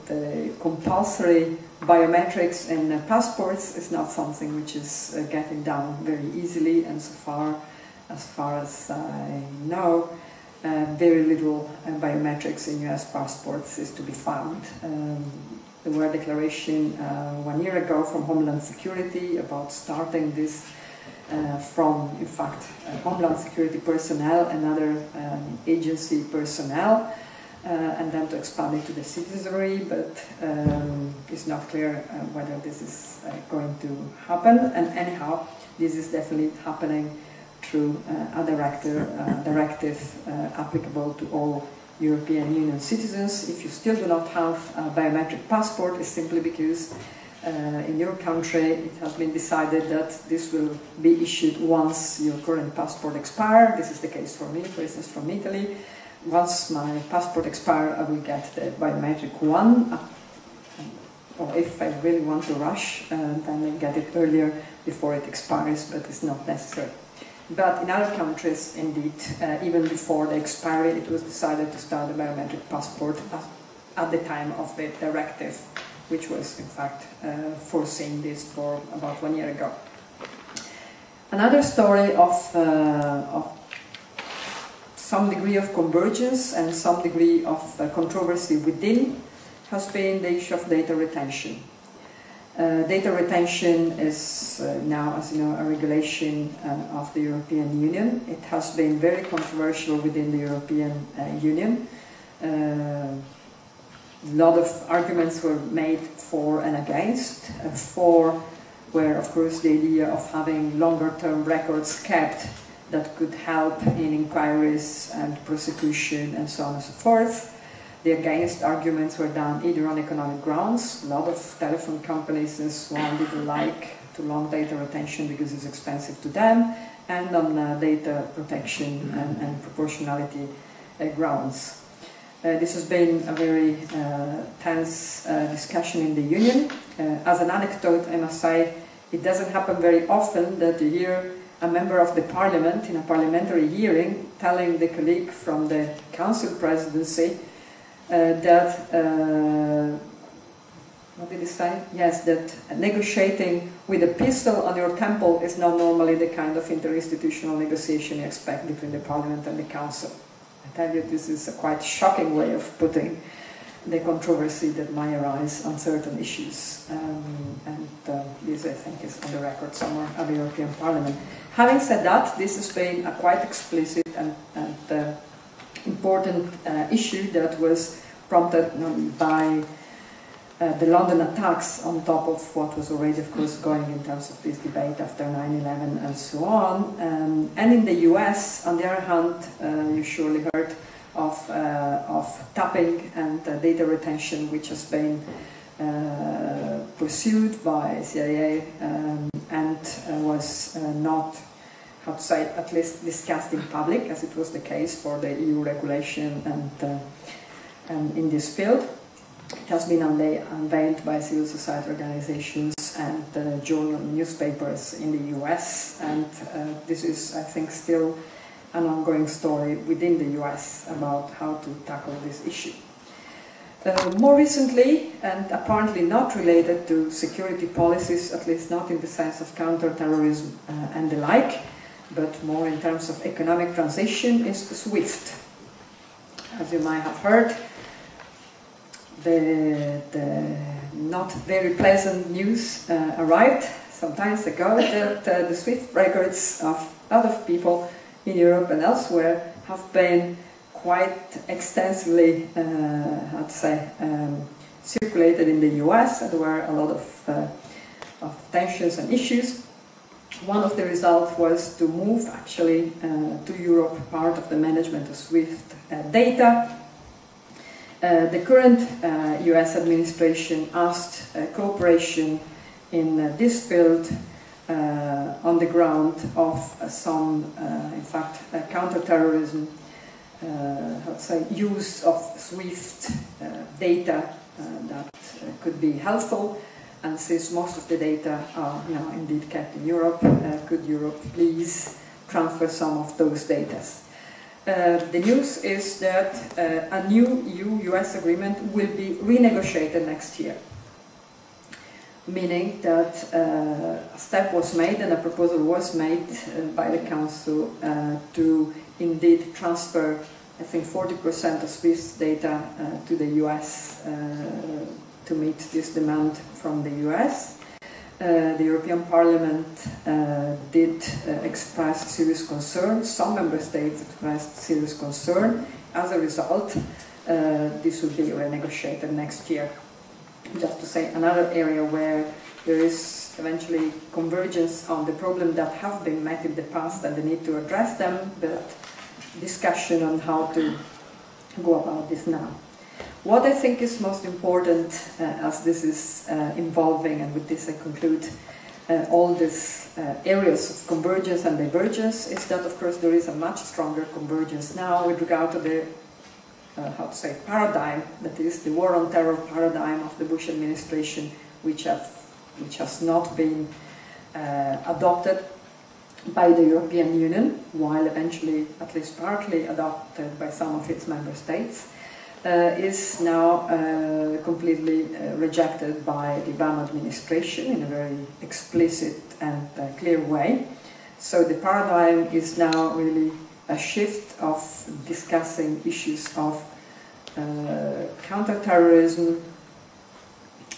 compulsory biometrics in passports is not something which is getting down very easily, and so far as I know, very little biometrics in US passports is to be found. There were a declaration 1 year ago from Homeland Security about starting this from, in fact, Homeland Security personnel and other agency personnel, and then to expand it to the citizenry, but it's not clear whether this is going to happen. And anyhow, this is definitely happening through a directive applicable to all European Union citizens. If you still do not have a biometric passport, it's simply because in your country it has been decided that this will be issued once your current passport expires. This is the case for me, for instance, from Italy. Once my passport expires, I will get the biometric one, or if I really want to rush, then I get it earlier before it expires, but it's not necessary. But in other countries, indeed, even before the expiry, it was decided to start a biometric passport at the time of the directive, which was, in fact, foreseeing this for about 1 year ago. Another story of some degree of convergence and some degree of controversy within has been the issue of data retention. Data retention is now, as you know, a regulation of the European Union. It has been very controversial within the European Union. A lot of arguments were made for and against. For where, of course, the idea of having longer-term records kept that could help in inquiries and prosecution and so on and so forth. The against arguments were done either on economic grounds. A lot of telephone companies and so on didn't like too long data retention because it's expensive to them, and on data protection and proportionality grounds. This has been a very tense discussion in the Union. As an anecdote, I must say, it doesn't happen very often that you hear a member of the parliament in a parliamentary hearing telling the colleague from the council presidency that, what did he say? Yes, that negotiating with a pistol on your temple is not normally the kind of interinstitutional negotiation you expect between the parliament and the council. I tell you, this is a quite shocking way of putting the controversy that might arise on certain issues. And this, I think, is on the record somewhere at the European Parliament. Having said that, this has been a quite explicit and important issue that was prompted by the London attacks on top of what was already, of course, going in terms of this debate after 9/11 and so on. And in the US, on the other hand, you surely heard of tapping and data retention, which has been pursued by CIA and was not, how to say, at least discussed in public, as it was the case for the EU regulation and in this field. It has been unveiled by civil society organizations and journal newspapers in the US, and this is, I think, still an ongoing story within the US about how to tackle this issue. More recently, and apparently not related to security policies, at least not in the sense of counter-terrorism and the like, but more in terms of economic transition, is SWIFT. As you might have heard, the not very pleasant news arrived some time ago that the SWIFT records of a lot of people in Europe and elsewhere have been quite extensively, how to say, circulated in the US, and there were a lot of tensions and issues. One of the results was to move actually to Europe part of the management of SWIFT data. The current US administration asked cooperation in this field on the ground of some, in fact, counterterrorism, how to say, use of SWIFT data that could be helpful. And since most of the data are now indeed kept in Europe, could Europe please transfer some of those data? The news is that a new EU-US agreement will be renegotiated next year, meaning that a step was made and a proposal was made by the Council to indeed transfer, I think, 40% of SWIFT data to the US to meet this demand from the US. The European Parliament did express serious concern. Some member states expressed serious concern. As a result, this will be renegotiated next year. Just to say, another area where there is eventually convergence on the problem that have been met in the past and the need to address them, but discussion on how to go about this now. What I think is most important, as this is involving, and with this I conclude, all these areas of convergence and divergence, is that of course there is a much stronger convergence now with regard to the, how to say, paradigm, that is the war on terror paradigm of the Bush administration, which has not been adopted by the European Union, while eventually at least partly adopted by some of its member states. Is now completely rejected by the Obama administration in a very explicit and clear way. So the paradigm is now really a shift of discussing issues of counterterrorism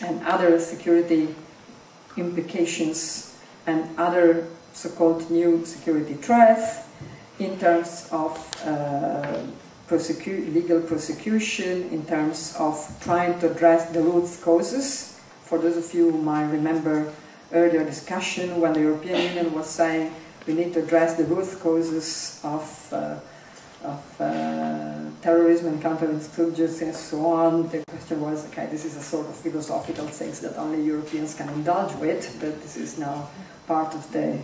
and other security implications and other so-called new security threats in terms of legal prosecution, in terms of trying to address the root causes. For those of you who might remember earlier discussion when the European Union was saying we need to address the root causes of terrorism and counterinsurgency and so on, the question was, okay, this is a sort of philosophical thing that only Europeans can indulge with, but this is now part of the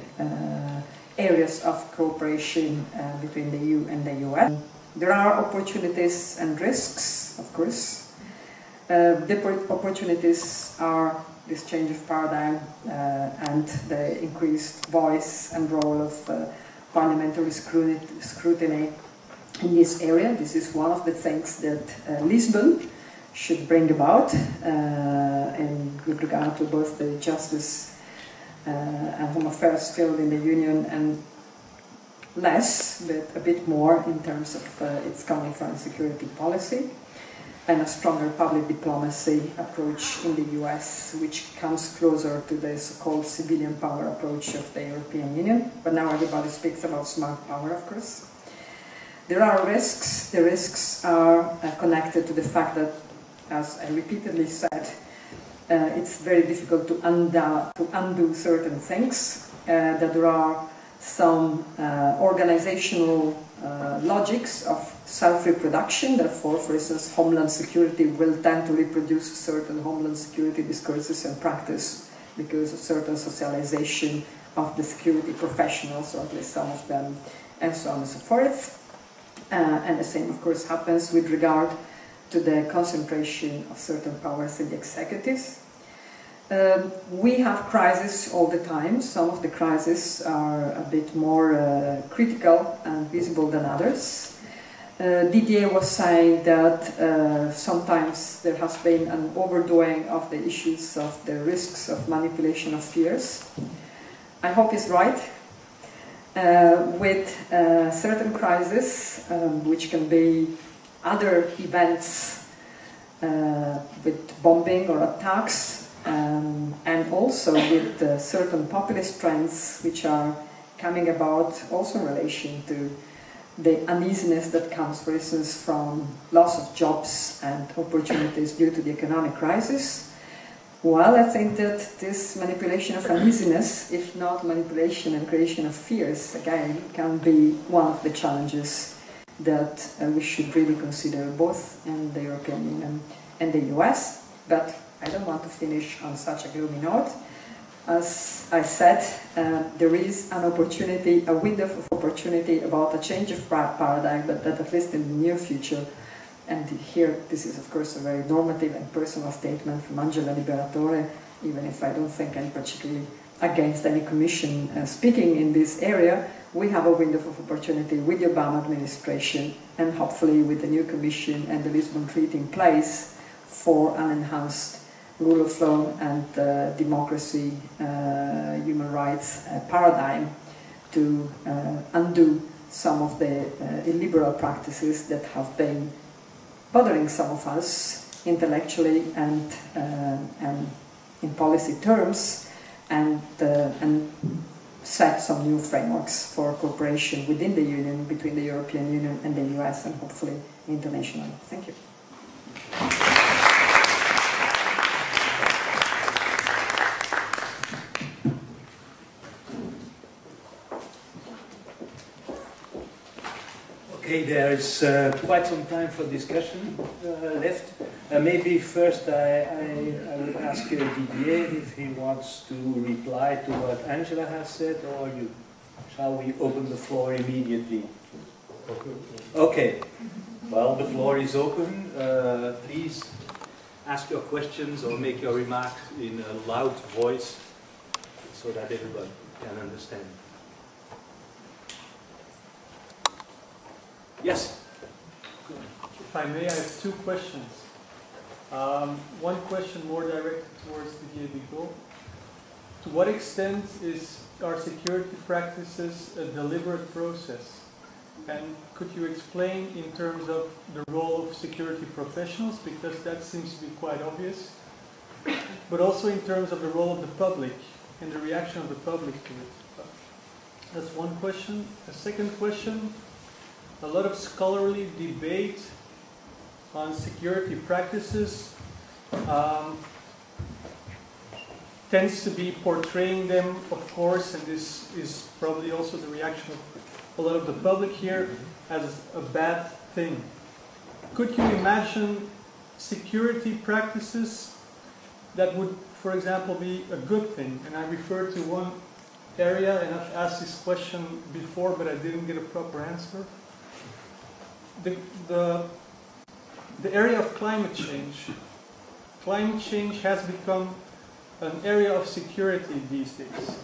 areas of cooperation between the EU and the US. There are opportunities and risks, of course. The opportunities are this change of paradigm and the increased voice and role of parliamentary scrutiny in this area. This is one of the things that Lisbon should bring about with regard to both the justice and home affairs field in the Union, and less, but a bit more in terms of its coming foreign security policy, and a stronger public diplomacy approach in the US, which comes closer to the so-called civilian power approach of the European Union. But now everybody speaks about smart power, of course. There are risks. The risks are connected to the fact that, as I repeatedly said, it's very difficult to undo certain things, that there are some organizational logics of self-reproduction. Therefore, for instance, Homeland Security will tend to reproduce certain Homeland Security discourses and practice because of certain socialization of the security professionals, or at least some of them, and so on and so forth. And the same, of course, happens with regard to the concentration of certain powers in the executives. We have crises all the time. Some of the crises are a bit more critical and visible than others. Didier was saying that sometimes there has been an overdoing of the issues of the risks of manipulation of fears. I hope he's right. With certain crises, which can be other events with bombing or attacks, and also with certain populist trends which are coming about also in relation to the uneasiness that comes, for instance, from loss of jobs and opportunities due to the economic crisis. While I think that this manipulation of uneasiness, if not manipulation and creation of fears, again, can be one of the challenges that we should really consider both in the European Union and the US. But I don't want to finish on such a gloomy note. As I said, there is an opportunity, a window of opportunity about a change of paradigm, but that at least in the near future, and here this is of course a very normative and personal statement from Angela Liberatore, even if I don't think I'm particularly against any commission speaking in this area, we have a window of opportunity with the Obama administration and hopefully with the new commission and the Lisbon Treaty in place for an enhanced rule of law and democracy, human rights paradigm to undo some of the illiberal practices that have been bothering some of us intellectually and in policy terms, and set some new frameworks for cooperation within the Union, between the European Union and the US, and hopefully internationally. Thank you. Okay, there is quite some time for discussion left. Maybe first I would ask Didier if he wants to reply to what Angela has said, or shall we open the floor immediately? Okay, well, the floor is open. Please ask your questions or make your remarks in a loud voice so that everyone can understand. Yes? If I may, I have two questions. One question more directed towards Didier Bigo. To what extent are security practices a deliberate process? And could you explain in terms of the role of security professionals, because that seems to be quite obvious, but also in terms of the role of the public and the reaction of the public to it? That's one question. A second question. A lot of scholarly debate on security practices tends to be portraying them, of course, and this is probably also the reaction of a lot of the public here, as a bad thing. Could you imagine security practices that would, for example, be a good thing? And I refer to one area, and I've asked this question before, but I didn't get a proper answer. The area of climate change. Climate change has become an area of security these days.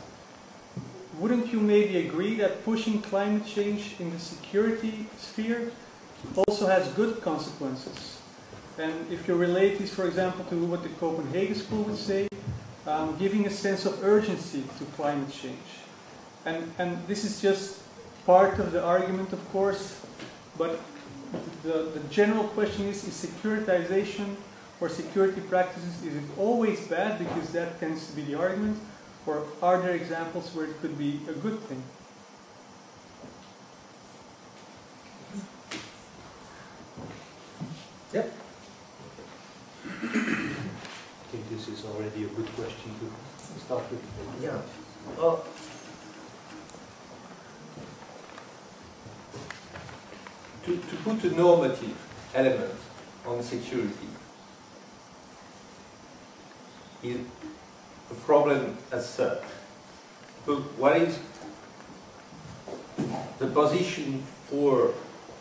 Wouldn't you maybe agree that pushing climate change in the security sphere also has good consequences? And if you relate this, for example, to what the Copenhagen School would say, giving a sense of urgency to climate change. And this is just part of the argument, of course, but the general question is securitization or security practices, is it always bad because that tends to be the argument, or are there examples where it could be a good thing? Yep. I think this is already a good question to start with. Yeah. To put a normative element on security is a problem as such. But what is the position for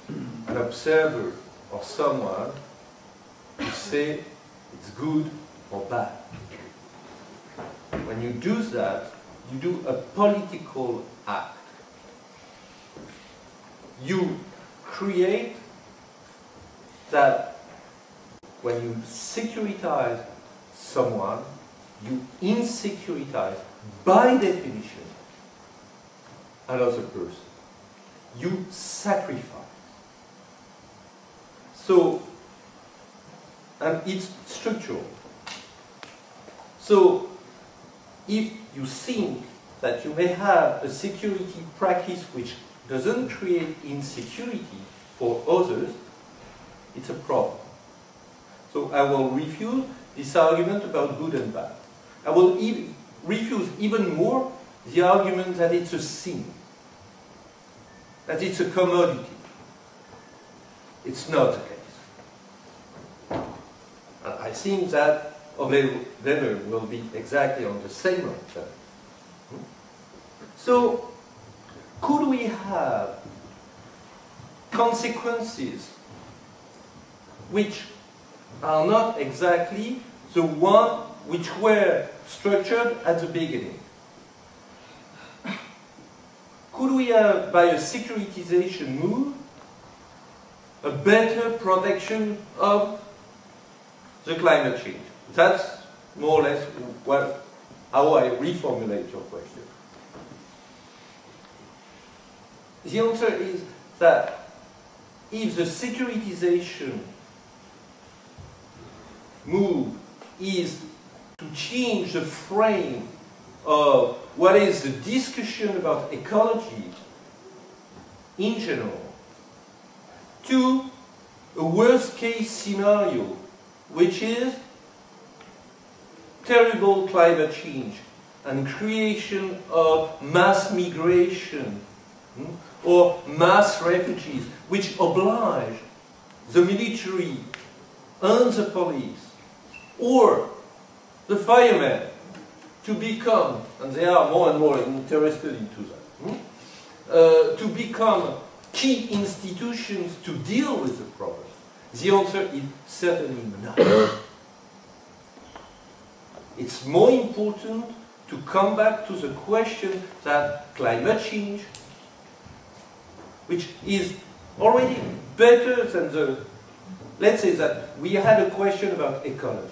an observer or someone to say it's good or bad? When you do that, you do a political act. You create that when you securitize someone, you insecuritize, by definition, another person. You sacrifice. So, and it's structural. So, if you think that you may have a security practice which doesn't create insecurity for others, it's a problem. So I will refuse this argument about good and bad. I will refuse even more the argument that it's a sin, that it's a commodity. It's not the case. And I think that Weber will be exactly on the same line. So, could we have consequences which are not exactly the one which were structured at the beginning? Could we have, by a securitization move, a better protection of the climate change? That's more or less how I reformulate your question. The answer is that if the securitization move is to change the frame of what is the discussion about ecology in general to a worst-case scenario, which is terrible climate change and creation of mass migration or mass refugees, which oblige the military and the police or the firemen to become, and they are more and more interested into that, to become key institutions to deal with the problem. The answer is certainly no. It's more important to come back to the question that climate change, which is already better than the, let's say that we had a question about ecology.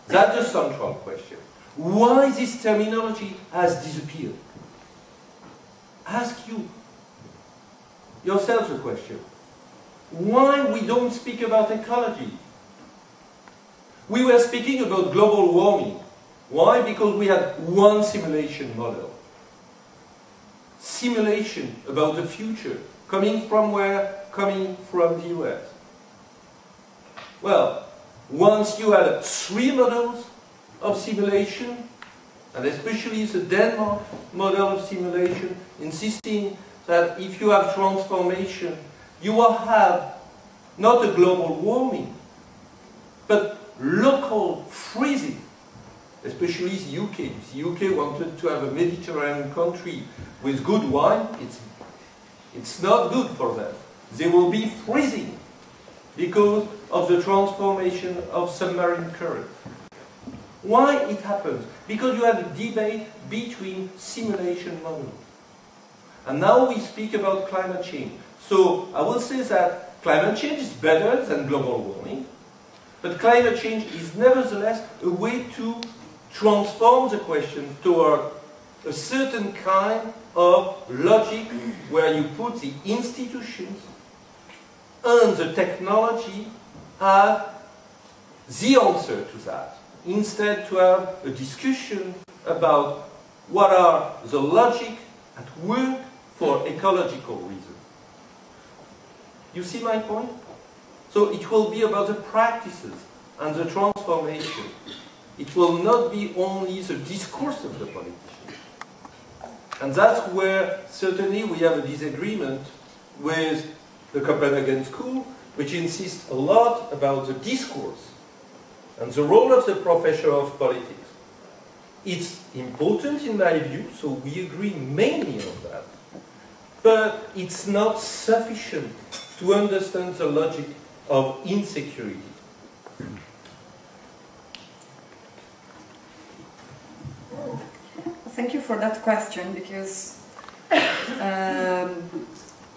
That's the central question. Why this terminology has disappeared? Ask you yourself the question. Why we don't speak about ecology? We were speaking about global warming. Why? Because we had one simulation model. Simulation about the future. Coming from where? Coming from the US. Well, once you had 3 models of simulation, and especially the Denmark model of simulation, insisting that if you have transformation, you will have not a global warming, but local freezing, especially the UK. If the UK wanted to have a Mediterranean country with good wine, it's not good for them. They will be freezing because of the transformation of submarine current. Why it happens? Because you have a debate between simulation models. And now we speak about climate change. So I will say that climate change is better than global warming, but climate change is nevertheless a way to transform the question toward a certain kind of logic where you put the institutions and the technology as the answer to that, instead to have a discussion about what are the logic at work for ecological reasons. You see my point? So it will be about the practices and the transformation. It will not be only the discourse of the politician. And that's where certainly we have a disagreement with the Copenhagen School, which insists a lot about the discourse and the role of the professor of politics. It's important in my view, so we agree mainly on that. But it's not sufficient to understand the logic of insecurity. Thank you for that question, because I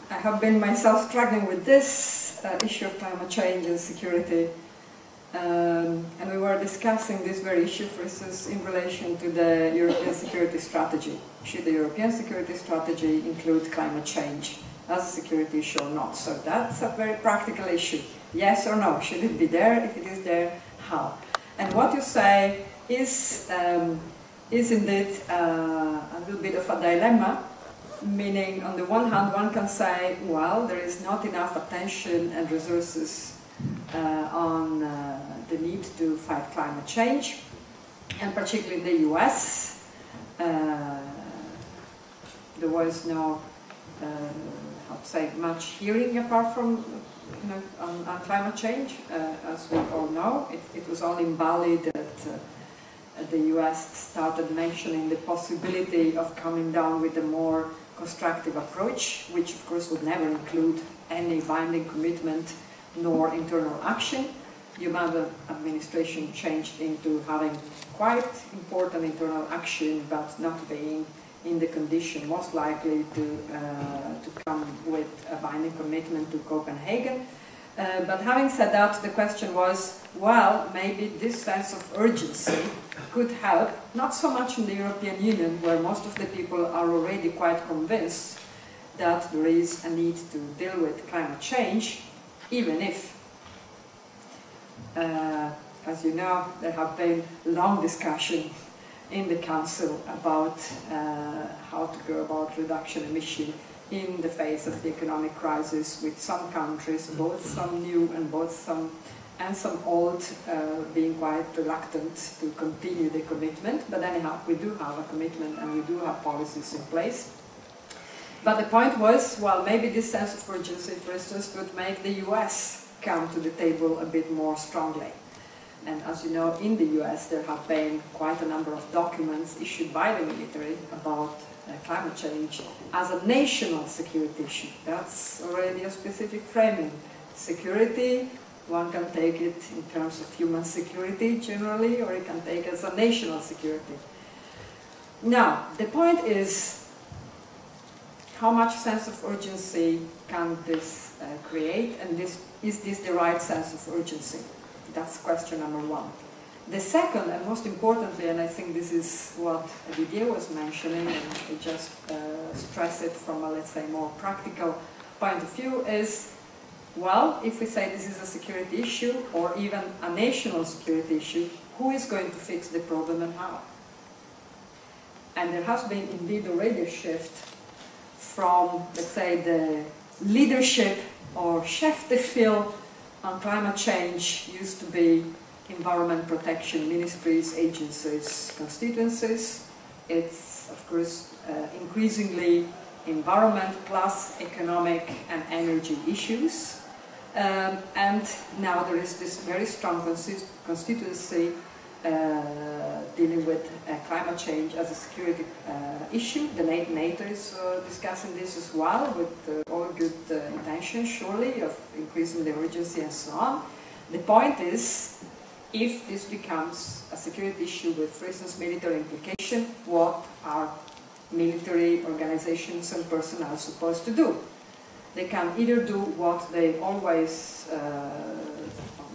have been myself struggling with this issue of climate change and security. And we were discussing this very issue, for instance, in relation to the European security strategy. Should the European security strategy include climate change as a security issue or not? So that's a very practical issue. Yes or no? Should it be there? If it is there, how? And what you say is indeed a little bit of a dilemma, Meaning, on the one hand, one can say, well, there is not enough attention and resources on the need to fight climate change, and particularly in the US, there was no, how to say, much hearing apart from on climate change, as we all know. It was only in Bali that the US started mentioning the possibility of coming down with a more constructive approach, which of course would never include any binding commitment nor internal action. The Obama administration changed into having quite important internal action, but not being in the condition most likely to come with a binding commitment to Copenhagen. But having said that, the question was, well, maybe this sense of urgency could help, not so much in the European Union, where most of the people are already quite convinced that there is a need to deal with climate change, even if, as you know, there have been long discussions in the Council about how to go about reduction emission in the face of the economic crisis, with some countries, both some new and some old, being quite reluctant to continue the commitment. But anyhow, we do have a commitment and we do have policies in place. But the point was, well, maybe this sense of urgency, for instance, would make the US come to the table a bit more strongly. And as you know, in the US there have been quite a number of documents issued by the military about climate change as a national security issue. That's already a specific framing. Security, one can take it in terms of human security generally, or you can take it as a national security. Now, the point is, how much sense of urgency can this create, and is this the right sense of urgency? That's question number one. The second, and most importantly, and I think this is what Didier was mentioning, and I just stress it from a, let's say, more practical point of view, is, well, if we say this is a security issue, or even a national security issue, who is going to fix the problem and how? And there has been indeed already a shift from, let's say, the leadership or chef de file on climate change used to be environment protection ministries, agencies, constituencies. It's, of course, increasingly environment plus economic and energy issues. And now there is this very strong constituency dealing with climate change as a security issue. The NATO is discussing this as well, with all good intentions, surely, of increasing the urgency and so on. The point is, if this becomes a security issue with, for instance, military implication, what are military organizations and personnel supposed to do? They can either do what they always,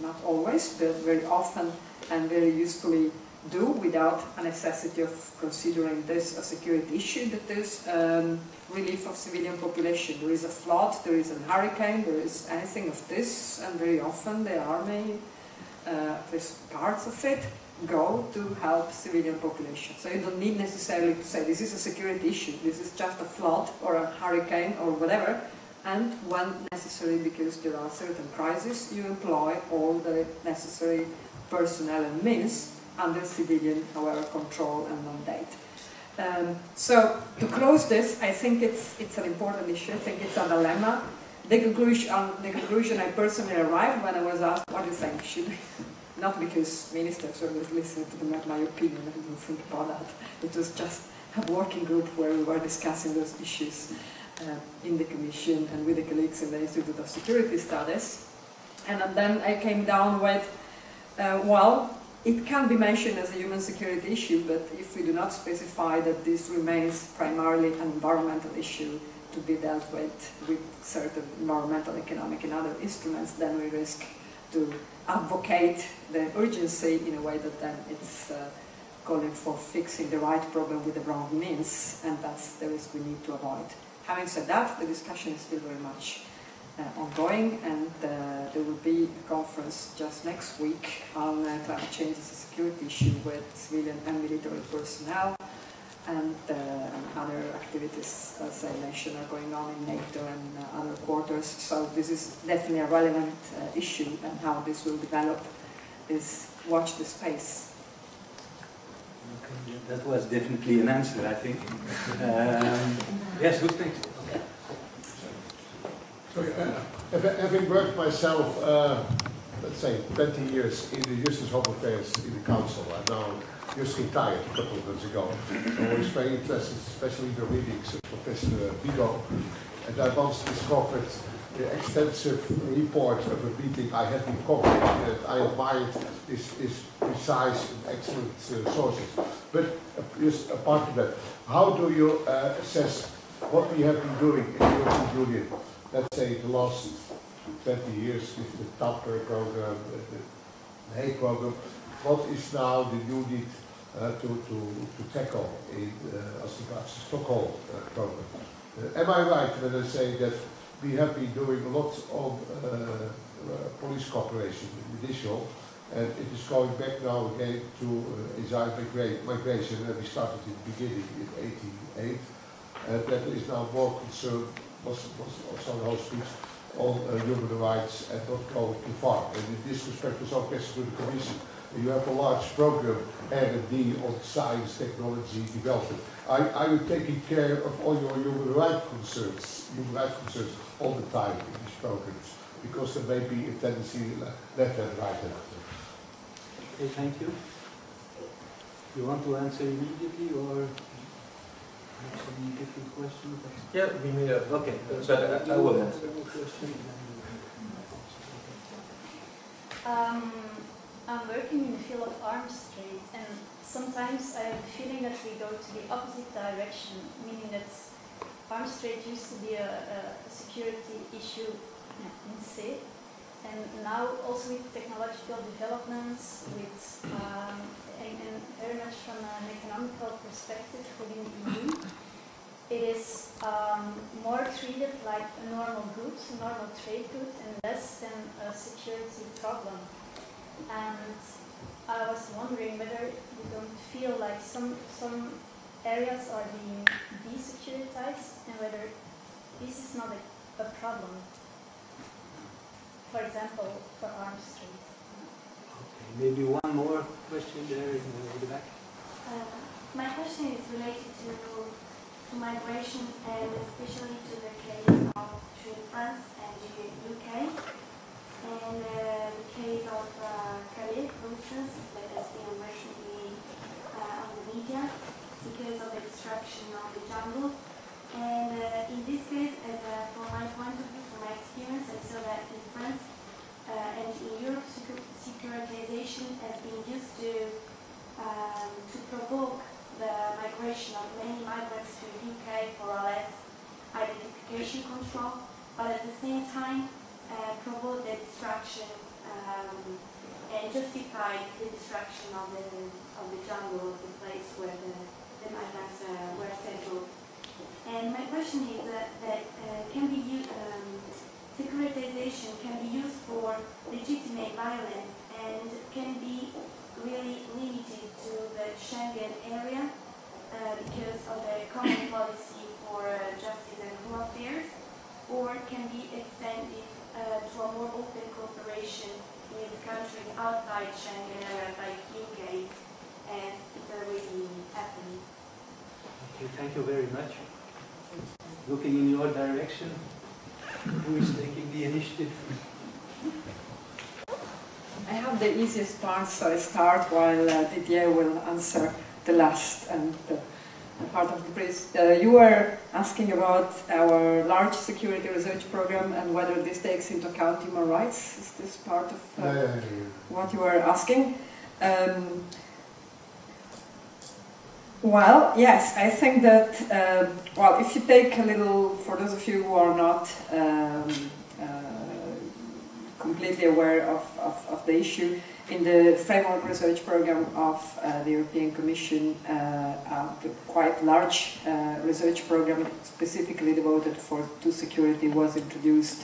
not always, but very often and very usefully do without a necessity of considering this a security issue, that is relief of civilian population. There is a flood, there is a hurricane, there is anything of this, and very often the army, at least parts of it, go to help civilian population. So you don't need necessarily to say this is a security issue, this is just a flood or a hurricane or whatever, and when necessary, because there are certain crises, you employ all the necessary personnel and means under civilian, however, control and mandate. So to close this, I think it's an important issue. I think it's a dilemma. The conclusion I personally arrived when I was asked, what do you think? Should we? Not because ministers always listen to my opinion, I didn't think about that. It was just a working group where we were discussing those issues in the Commission and with the colleagues in the Institute of Security Studies. And then I came down with, well, it can be mentioned as a human security issue, but if we do not specify that this remains primarily an environmental issue to be dealt with certain environmental, economic and other instruments, then we risk to advocate the urgency in a way that then it's calling for fixing the right problem with the wrong means, and that's the risk we need to avoid. Having said that, the discussion is still very much ongoing, and there will be a conference just next week on climate change as a security issue with civilian and military personnel, and other activities, as I mentioned, are going on in NATO and other quarters. So this is definitely a relevant issue, and how this will develop is watch the space. Okay, yeah, that was definitely an answer, I think. Yes, good, thanks. Having worked myself, let's say, 20 years in the Justice Home Affairs in the Council, and now just retired a couple of months ago. I was very interested, especially in the readings of Professor Bigo, and I once discovered the extensive report of a meeting I had in Copenhagen that I admired is precise and excellent sources. But just apart from that, how do you assess what we have been doing in the European Union, let's say the last 20 years with the TAPER program, the Hague program? What is now the new need to tackle in, as regards the Stockholm program? Am I right when I say that we have been doing a lot on police cooperation, judicial, and it is going back now again to exile migration, and we started in the beginning in 1988, and that is now more concerned, was also the whole speech, on human rights and not going too far. And in this respect, there's also question to the Commission. You have a large program, R&D, on science, technology, development. Are you taking care of all your human rights concerns all the time in these programs? Because there may be a tendency left and right hand. Okay, thank you. You want to answer immediately or have some different questions? Yeah, we may have. Okay, but I will answer. I'm working in the field of arms trade, and sometimes I have the feeling that we go to the opposite direction, meaning that arms trade used to be a security issue in se, and now also with technological developments, and very much from an economical perspective within the EU, it is more treated like a normal good, a normal trade good, and less than a security problem. And I was wondering whether you don't feel like some areas are being desecuritized, and whether this is not a problem. For example, for arms trade. Okay, maybe one more question there in the back. My question is related to migration, and especially to the case of France and the UK. And the case of Calais, for instance, that has been recently on the media because of the destruction of the jungle. And in this case, from my point of view, from my experience, I saw that in France and in Europe, securitization has been used to provoke the migration of many migrants to the UK for a less identification control, but at the same time, provoke the destruction and justify the destruction of the jungle, of the place where the migrants were settled. And my question is that can be used, securitization can be used for legitimate violence and can be really limited to the Schengen area because of the common policy for justice and home affairs, or can be extended to a more open cooperation with countries outside Schengen area like UK, and it's already happening. Okay, thank you very much. Looking in your direction, who is taking the initiative? I have the easiest part, so I start while Didier will answer the last and the part of the brief. You were asking about our large security research program and whether this takes into account human rights. Is this part of what you were asking? Well, yes, I think that, well, if you take a little, for those of you who are not completely aware of the issue, in the framework research program of the European Commission, a quite large research program specifically devoted to security was introduced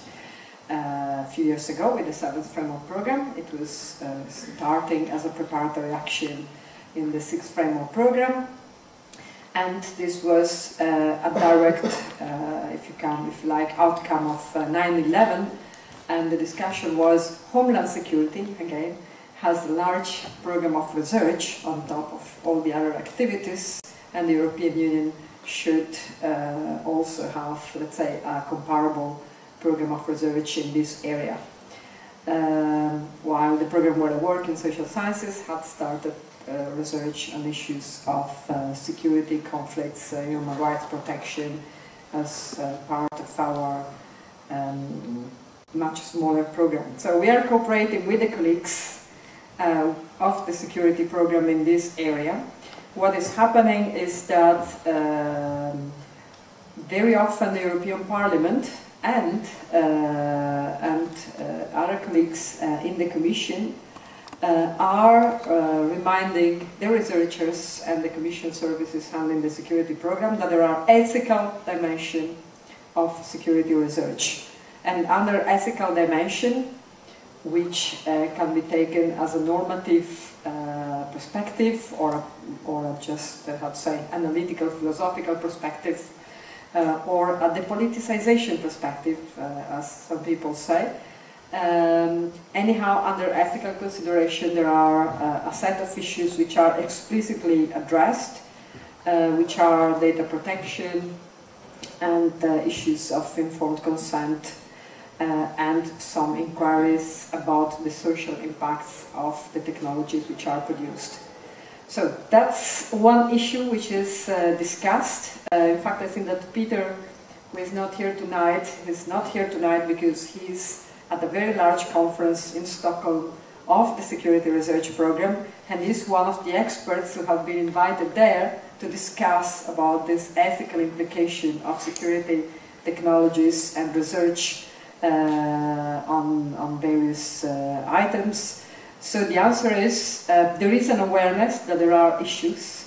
a few years ago with the 7th framework program. It was starting as a preparatory action in the 6th framework program. And this was a direct, if you like, outcome of 9/11. And the discussion was Homeland Security, again, has a large program of research on top of all the other activities, and the European Union should also have, let's say, a comparable program of research in this area. While the program where I work in social sciences had started research on issues of security, conflicts, human rights protection as part of our much smaller program. So we are cooperating with the colleagues of the security program in this area. What is happening is that very often the European Parliament and other colleagues in the Commission are reminding the researchers and the Commission services handling the security program that there are ethical dimensions of security research. And under ethical dimension, which can be taken as a normative perspective or just, how to say, analytical, philosophical perspective, or a depoliticization perspective, as some people say. Anyhow, under ethical consideration, there are a set of issues which are explicitly addressed, which are data protection and issues of informed consent, and some inquiries about the social impacts of the technologies which are produced. So that's one issue which is discussed. In fact, I think that Peter, who is not here tonight, because he's at a very large conference in Stockholm of the security research program, and he's one of the experts who have been invited there to discuss about this ethical implication of security technologies and research on various items. So the answer is there is an awareness that there are issues.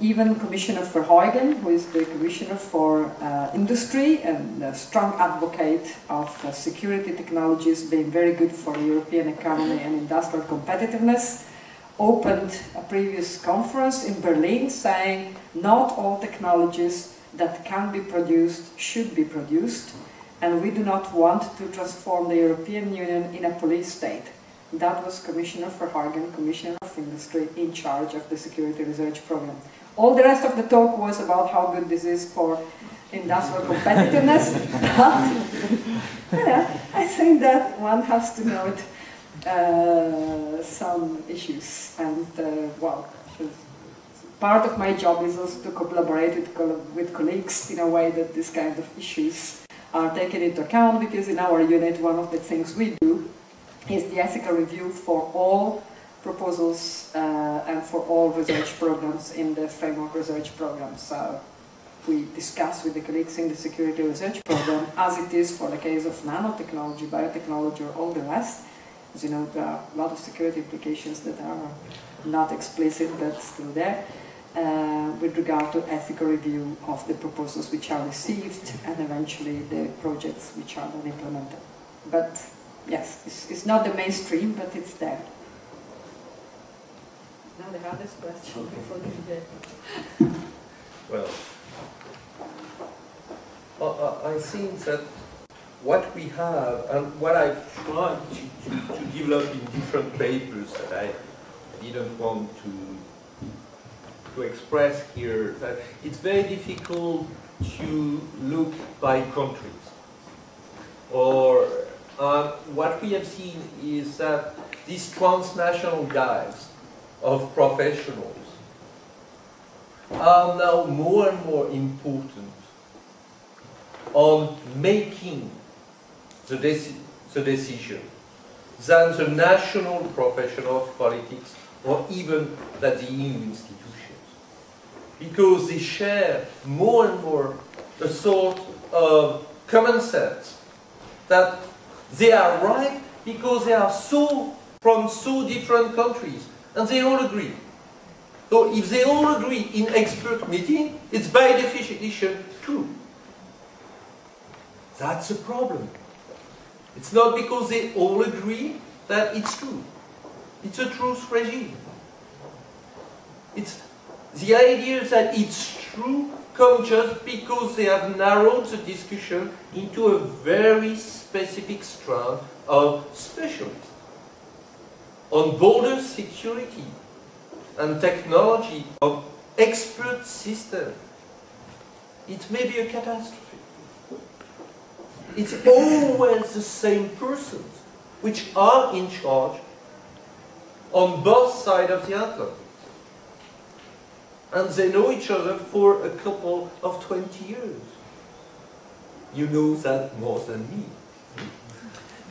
Even Commissioner Verheugen, who is the Commissioner for Industry and a strong advocate of security technologies being very good for the European economy and industrial competitiveness, opened a previous conference in Berlin saying not all technologies that can be produced should be produced, and we do not want to transform the European Union in a police state. That was Commissioner Verheugen, Commissioner of Industry, in charge of the security research program. All the rest of the talk was about how good this is for industrial competitiveness. But, yeah, I think that one has to note some issues. And, well, part of my job is also to collaborate with colleagues in a way that this kind of issues are taken into account, because in our unit one of the things we do is the ethical review for all proposals and for all research programs in the framework research program. So we discuss with the colleagues in the security research program, as it is for the case of nanotechnology, biotechnology, or all the rest. As you know, there are a lot of security implications that are not explicit but still there, with regard to ethical review of the proposals which are received and eventually the projects which are then implemented. But yes, it's not the mainstream, but it's there. Now the hardest question before the debate. Well, I think that what we have, and what I've tried to develop in different papers that I didn't want to express here, that it's very difficult to look by countries. Or what we have seen is that these transnational guys of professionals are now more and more important on making the decision than the national profession of politics or even than the EU institutions. Because they share more and more a sort of common sense that they are right because they are from so different countries and they all agree. So if they all agree in expert meeting, it's by definition true. That's a problem. It's not because they all agree that it's true. It's a truth regime. the ideas that it's true come just because they have narrowed the discussion into a very specific strand of specialists on border security and technology, of expert systems. It may be a catastrophe. It's always the same persons which are in charge on both sides of the Atlantic. And they know each other for a couple of 20 years. You know that more than me.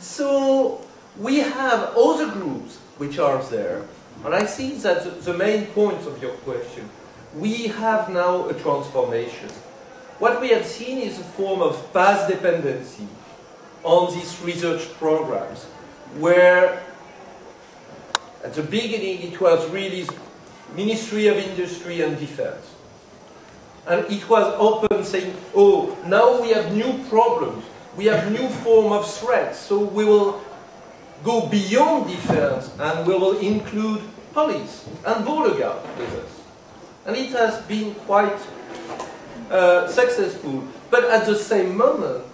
So we have other groups which are there. And I think that the main point of your question, we have now a transformation. What we have seen is a form of path dependency on these research programs, where at the beginning it was really Ministry of Industry and Defense. And it was open saying, oh, now we have new problems, we have new form of threats, so we will go beyond defense and we will include police and border guard with us. And it has been quite successful. But at the same moment,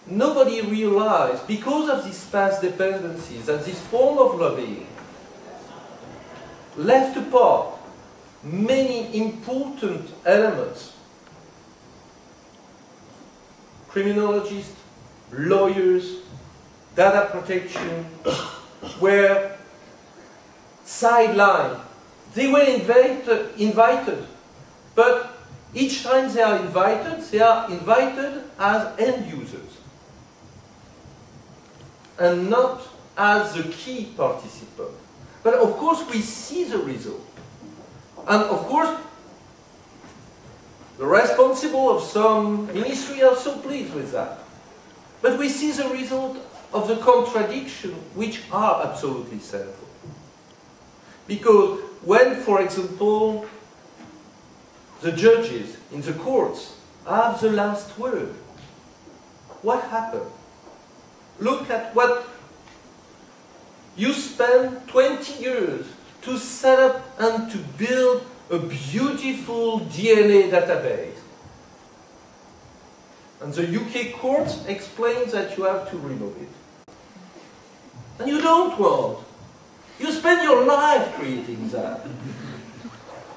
nobody realized, because of these past dependencies, that this form of lobbying left apart many important elements. Criminologists, lawyers, data protection were sidelined. They were invited, but each time they are invited as end users and not as the key participant. But of course we see the result. And of course the responsible of some ministry are so pleased with that. But we see the result of the contradiction which are absolutely central. Because when, for example, the judges in the courts have the last word, what happened? Look at what you spend 20 years to set up and to build a beautiful DNA database. And the UK court explains that you have to remove it. And you don't want. You spend your life creating that.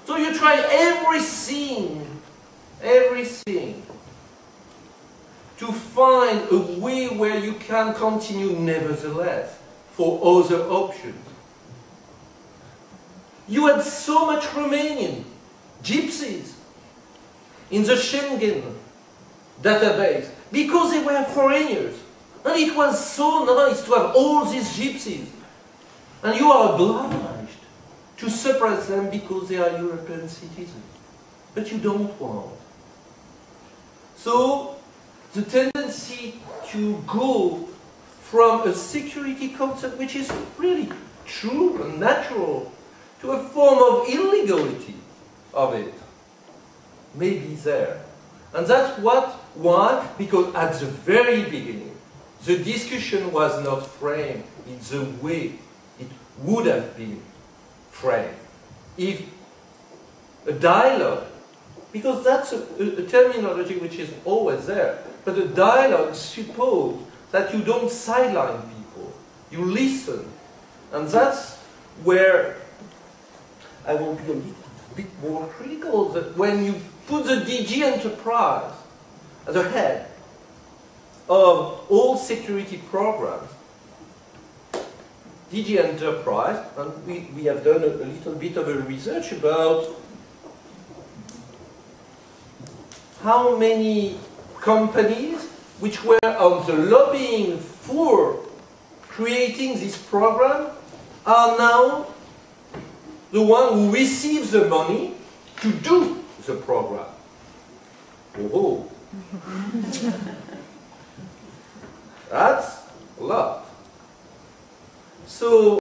So you try everything to find a way where you can continue nevertheless for other options. You had so much Romanian gypsies in the Schengen database because they were foreigners. And it was so nice to have all these gypsies. And you are obliged to suppress them because they are European citizens. But you don't want. So, the tendency to go from a security concept which is really true and natural to a form of illegality of it may be there. And that's why, because at the very beginning, the discussion was not framed in the way it would have been framed. If a dialogue, because that's a terminology which is always there, but a dialogue supposes that you don't sideline people, you listen. And that's where I will be a little bit more critical, that when you put the DG enterprise at the head of all security programs, DG enterprise, and we have done a little bit of a research about how many companies which were on the lobbying for creating this program are now the one who receives the money to do the program. Oh, that's a lot. So,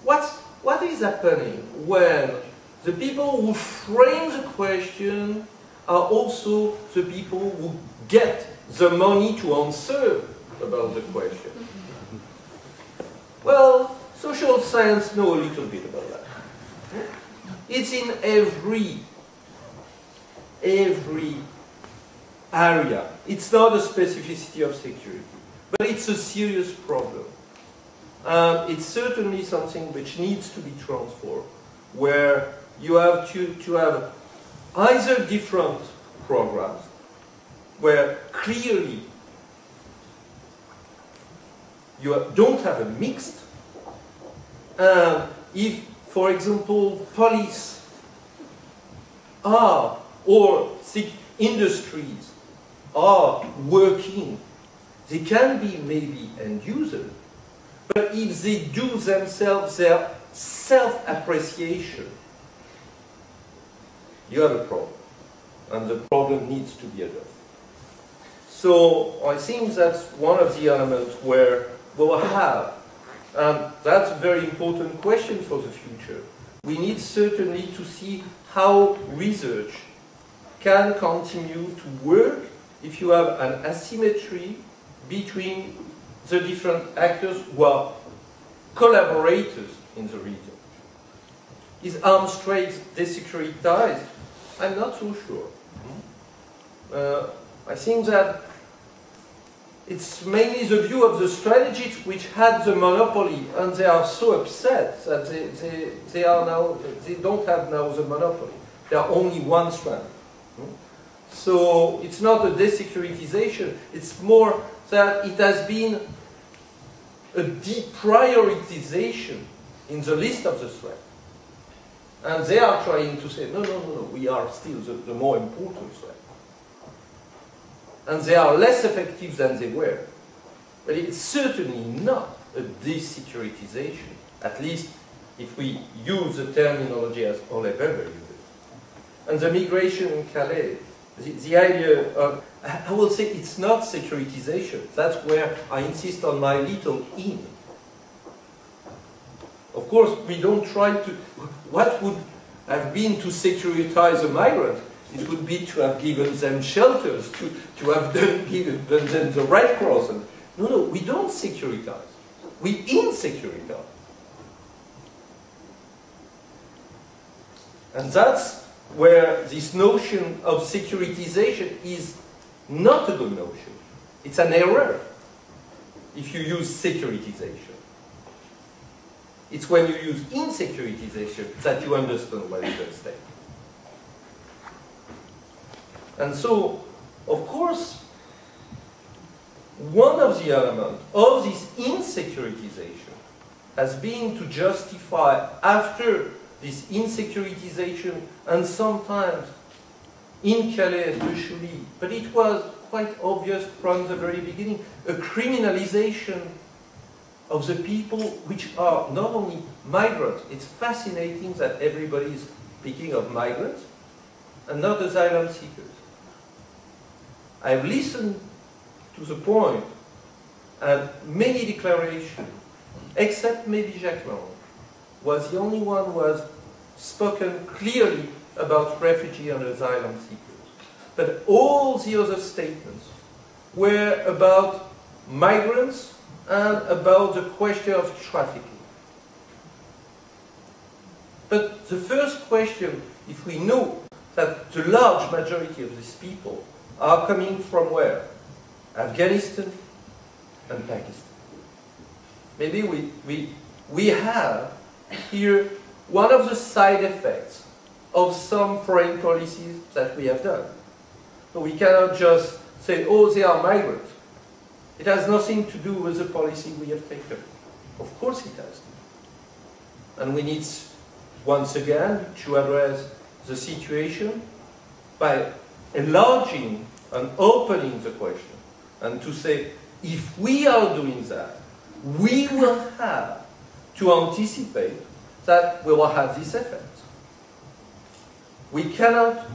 what is happening when the people who frame the question are also the people who get the money to answer about the question? Well, social science know a little bit about that. It's in every area. It's not a specificity of security, but it's a serious problem. It's certainly something which needs to be transformed, where you have to have either different programs, where clearly you don't have a mixed, if, for example, police are, or industries are working, they can be maybe end users, but if they do themselves their self-appreciation, you have a problem, and the problem needs to be addressed. So I think that's one of the elements where we'll have, and that's a very important question for the future. We need certainly to see how research can continue to work if you have an asymmetry between the different actors who are collaborators in the region. Is arms trade desecuritized? I'm not so sure. I think that it's mainly the view of the strategists which had the monopoly, and they are so upset that they don't have now the monopoly. There are only one strand. So it's not a desecuritization, it's more that it has been a deprioritization in the list of the threats. And they are trying to say, no, we are still the more important threat. And they are less effective than they were. But it's certainly not a desecuritization, at least if we use the terminology as Ole Weber used it. And the migration in Calais, the idea of, I will say it's not securitization. That's where I insist on my little in. Of course, we don't try to, what would have been to securitize a migrant? It would be to have given them shelters, to have given them the Red Cross. And, no, we don't securitize. We insecuritize. And that's where this notion of securitization is not a good notion. It's an error if you use securitization. It's when you use insecuritization that you understand what is at stake. And so, of course, one of the elements of this insecuritization has been to justify, after this insecuritization, and sometimes in Calais especially, but it was quite obvious from the very beginning, a criminalization of the people which are not only migrants. It's fascinating that everybody is speaking of migrants and not asylum seekers. I've listened to the point and many declarations, except maybe Jacques Lang, was the only one who has spoken clearly about refugee and asylum seekers. But all the other statements were about migrants and about the question of trafficking. But the first question, if we know that the large majority of these people are coming from where? Afghanistan and Pakistan. Maybe we have here one of the side effects of some foreign policies that we have done. So we cannot just say, oh, they are migrants. It has nothing to do with the policy we have taken. Of course it has. And we need, once again, to address the situation by enlarging and opening the question, and to say, if we are doing that, we will have to anticipate that we will have this effect. We cannot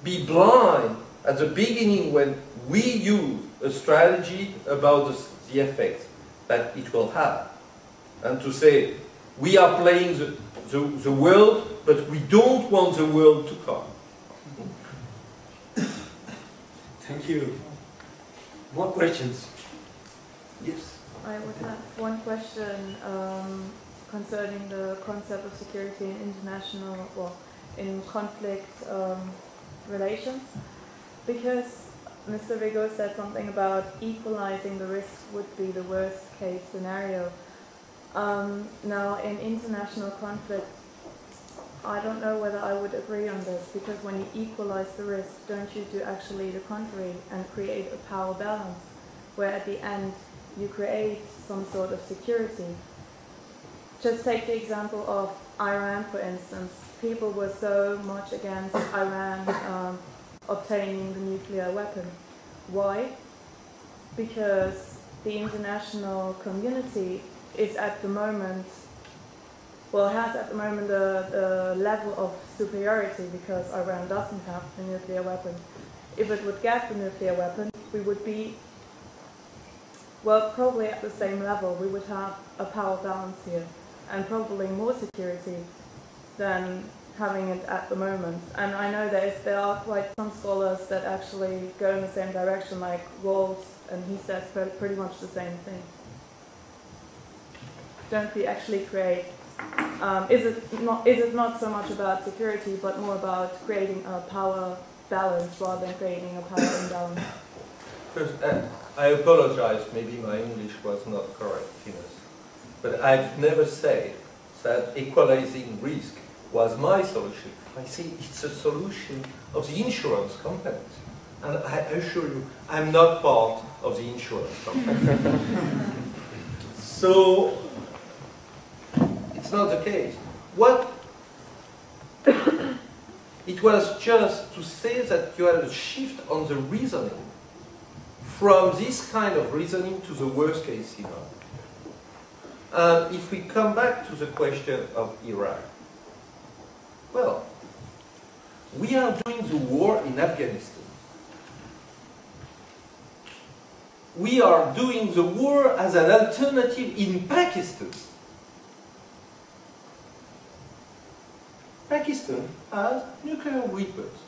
be blind at the beginning when we use a strategy about the effect that it will have, and to say, we are playing the world, but we don't want the world to come. Thank you. More questions? Yes. I would have one question. concerning the concept of security in international, well, in conflict relations, because Mr. Bigo said something about equalizing the risk would be the worst case scenario. Now, in international conflict, I don't know whether I would agree on this, because when you equalize the risk, don't you do actually the contrary and create a power balance, where at the end you create some sort of security? Just take the example of Iran, for instance. People were so much against Iran obtaining the nuclear weapon. Why? Because the international community is at the moment, well, has at the moment the level of superiority, because Iran doesn't have the nuclear weapon. If it would get the nuclear weapon, we would be, well, probably at the same level. We would have a power balance here, and probably more security than having it at the moment. And I know there are quite some scholars that actually go in the same direction, like Walls, and he says pretty much the same thing. Don't we actually create, is it not so much about security, but more about creating a power balance rather than creating a power imbalance? First, I apologize, maybe my English was not correct, but I've never said that equalizing risk was my solution. I say it's a solution of the insurance companies. And I assure you, I'm not part of the insurance company. So, it's not the case. It was just to say that you had a shift on the reasoning from this kind of reasoning to the worst case scenario. And if we come back to the question of Iraq, well, we are doing the war in Afghanistan. We are doing the war as an alternative in Pakistan. Pakistan has nuclear weapons.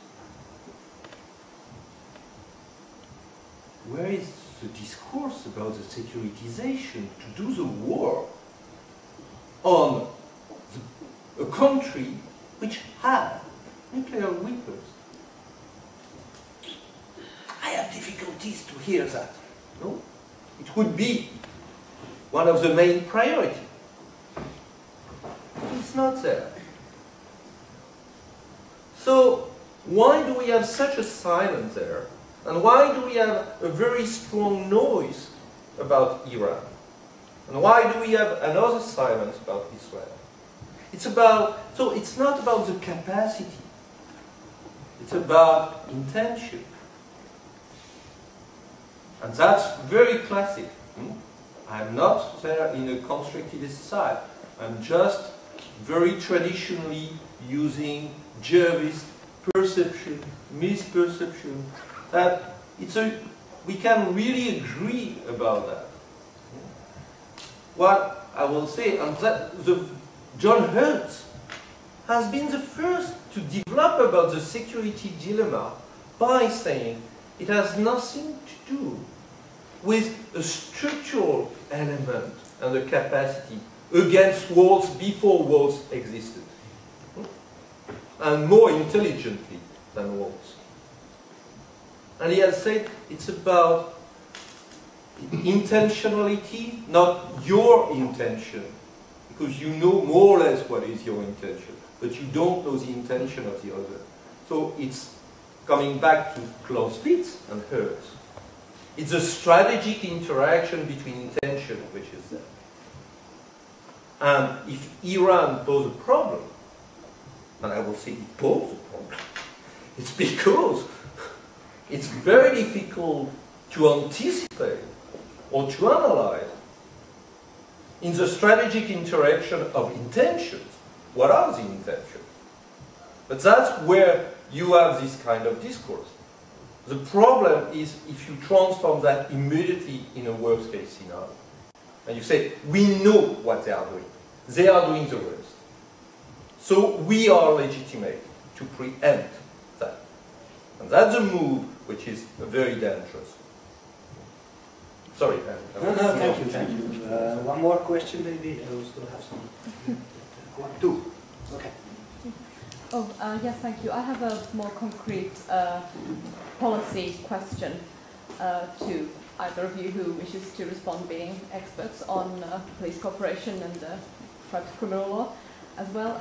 Where is the discourse about the securitization to do the war on a country which has nuclear weapons? I have difficulties to hear that. No? It would be one of the main priorities. It's not there. So, why do we have such a silence there? And why do we have a very strong noise about Iran? And why do we have another silence about Israel? So it's not about the capacity. It's about intention. And that's very classic. I'm not there in a constructivist side. I'm just very traditionally using Jervis perception, misperception, that we can really agree about that. What I will say, and that John Hertz has been the first to develop about the security dilemma by saying it has nothing to do with a structural element and a capacity against walls before walls existed, and more intelligently than walls. And he has said it's about intentionality, not your intention, because you know more or less what is your intention, but you don't know the intention of the other. So it's coming back to Clausewitz and Hertz. It's a strategic interaction between intention which is there. And if Iran poses a problem, and I will say it poses a problem, it's because it's very difficult to anticipate or to analyze in the strategic interaction of intentions. What are the intentions? But that's where you have this kind of discourse. The problem is if you transform that immediately in a worst case scenario. And you say, we know what they are doing. They are doing the worst. So we are legitimate to preempt that. And that's a move which is very dangerous. Sorry. No, thank you, thank you. One more question, maybe. I will still have some. One, two. Okay. Yes, thank you. I have a more concrete policy question to either of you who wishes to respond, being experts on police cooperation and perhaps criminal law as well.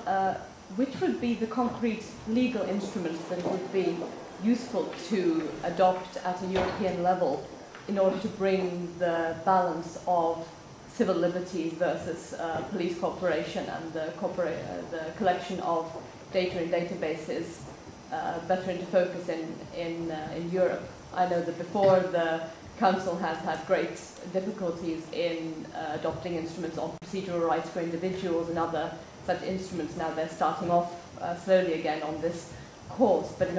Which would be the concrete legal instruments that it would be useful to adopt at a European level in order to bring the balance of civil liberties versus police cooperation and the collection of data in databases better into focus in Europe? I know that before the Council has had great difficulties in adopting instruments on procedural rights for individuals and other such instruments. Now they're starting off slowly again on this course, but in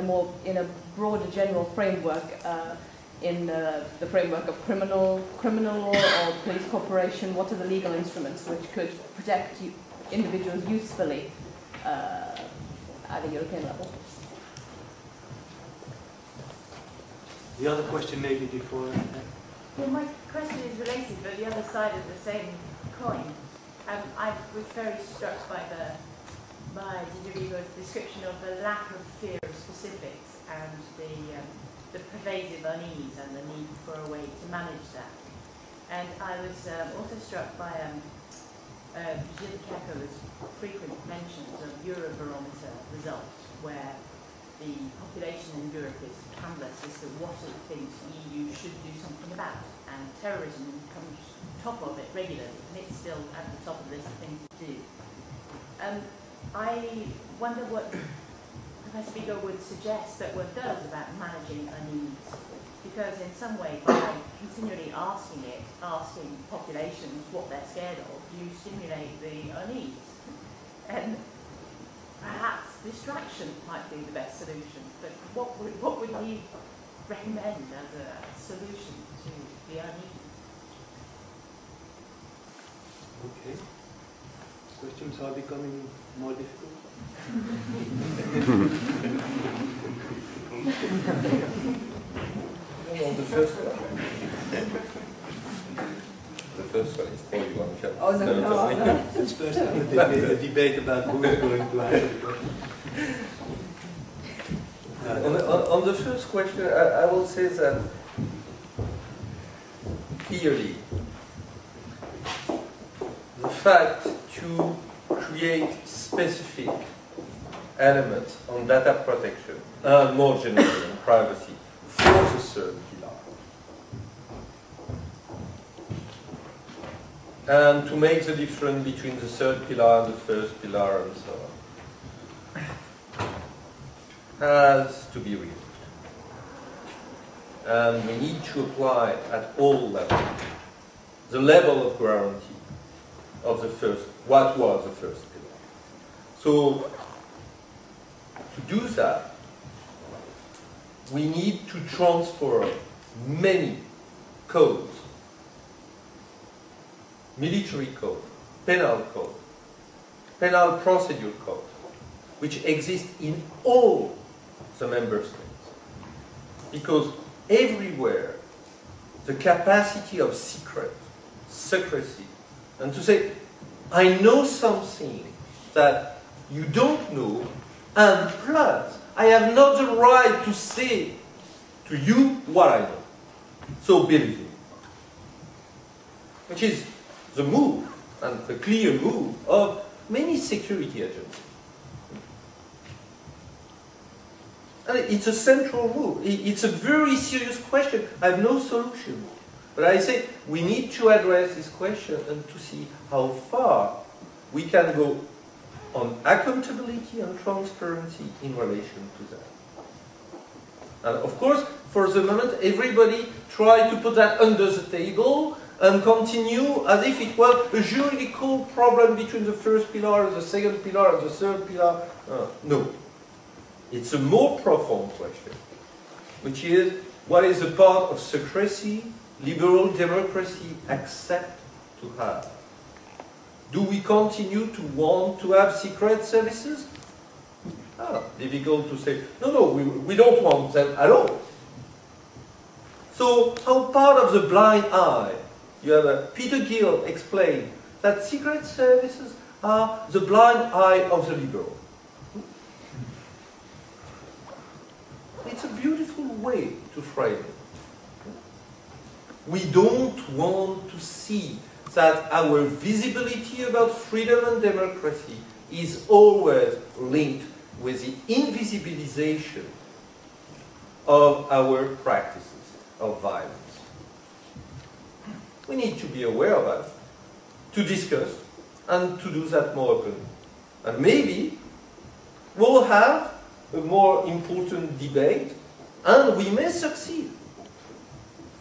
a broader general framework, in the framework of criminal law or police cooperation, what are the legal instruments which could protect individuals usefully at a European level? The other question maybe before. Well, my question is related, but the other side of the same coin. I was very struck by Didier's description of the lack of fear of specifics and the pervasive unease and the need for a way to manage that. And I was also struck by Gilles Caco's frequent mentions of Eurobarometer results, where the population in Europe is canvassed as to what it thinks the EU should do something about, and terrorism comes top of it regularly, and it's still at the top of the list of things to do. I wonder what Professor Bigo would suggest that one does about managing unease, because in some way, by continually asking populations what they're scared of, you stimulate the unease. And perhaps distraction might be the best solution, but what would you recommend as a solution to the unease? Okay. Questions are becoming more difficult. Well, the first one. The first one is for you, I'm sure. Oh, no. Let's first have a debate about who is going to answer the question. On the first question, I will say that clearly the fact to create specific elements on data protection and more generally on privacy for the third pillar, and to make the difference between the third pillar and the first pillar and so on, has to be removed. And we need to apply at all levels the level of guarantee of the first, what was the first pillar. So, to do that, we need to transfer many codes, military code, penal procedure code, which exist in all the member states. Because everywhere, the capacity of secrecy, and to say, I know something that you don't know, and plus, I have not the right to say to you what I know. So believe me. Which is the move, and the clear move of many security agencies. And it's a central move. It's a very serious question. I have no solution. But I say we need to address this question and to see how far we can go on accountability and transparency in relation to that. And of course, for the moment, everybody tried to put that under the table and continue as if it was a juridical problem between the first pillar and the second pillar and the third pillar. No. It's a more profound question, which is, what is the part of secrecy liberal democracy accept to have? Do we continue to want to have secret services? Difficult to say, no, we don't want them at all. So, how part of the blind eye, you have Peter Gill explained that secret services are the blind eye of the liberal. It's a beautiful way to frame it. We don't want to see that our visibility about freedom and democracy is always linked with the invisibilization of our practices of violence. We need to be aware of that, to discuss, and to do that more openly. And maybe we'll have a more important debate, and we may succeed.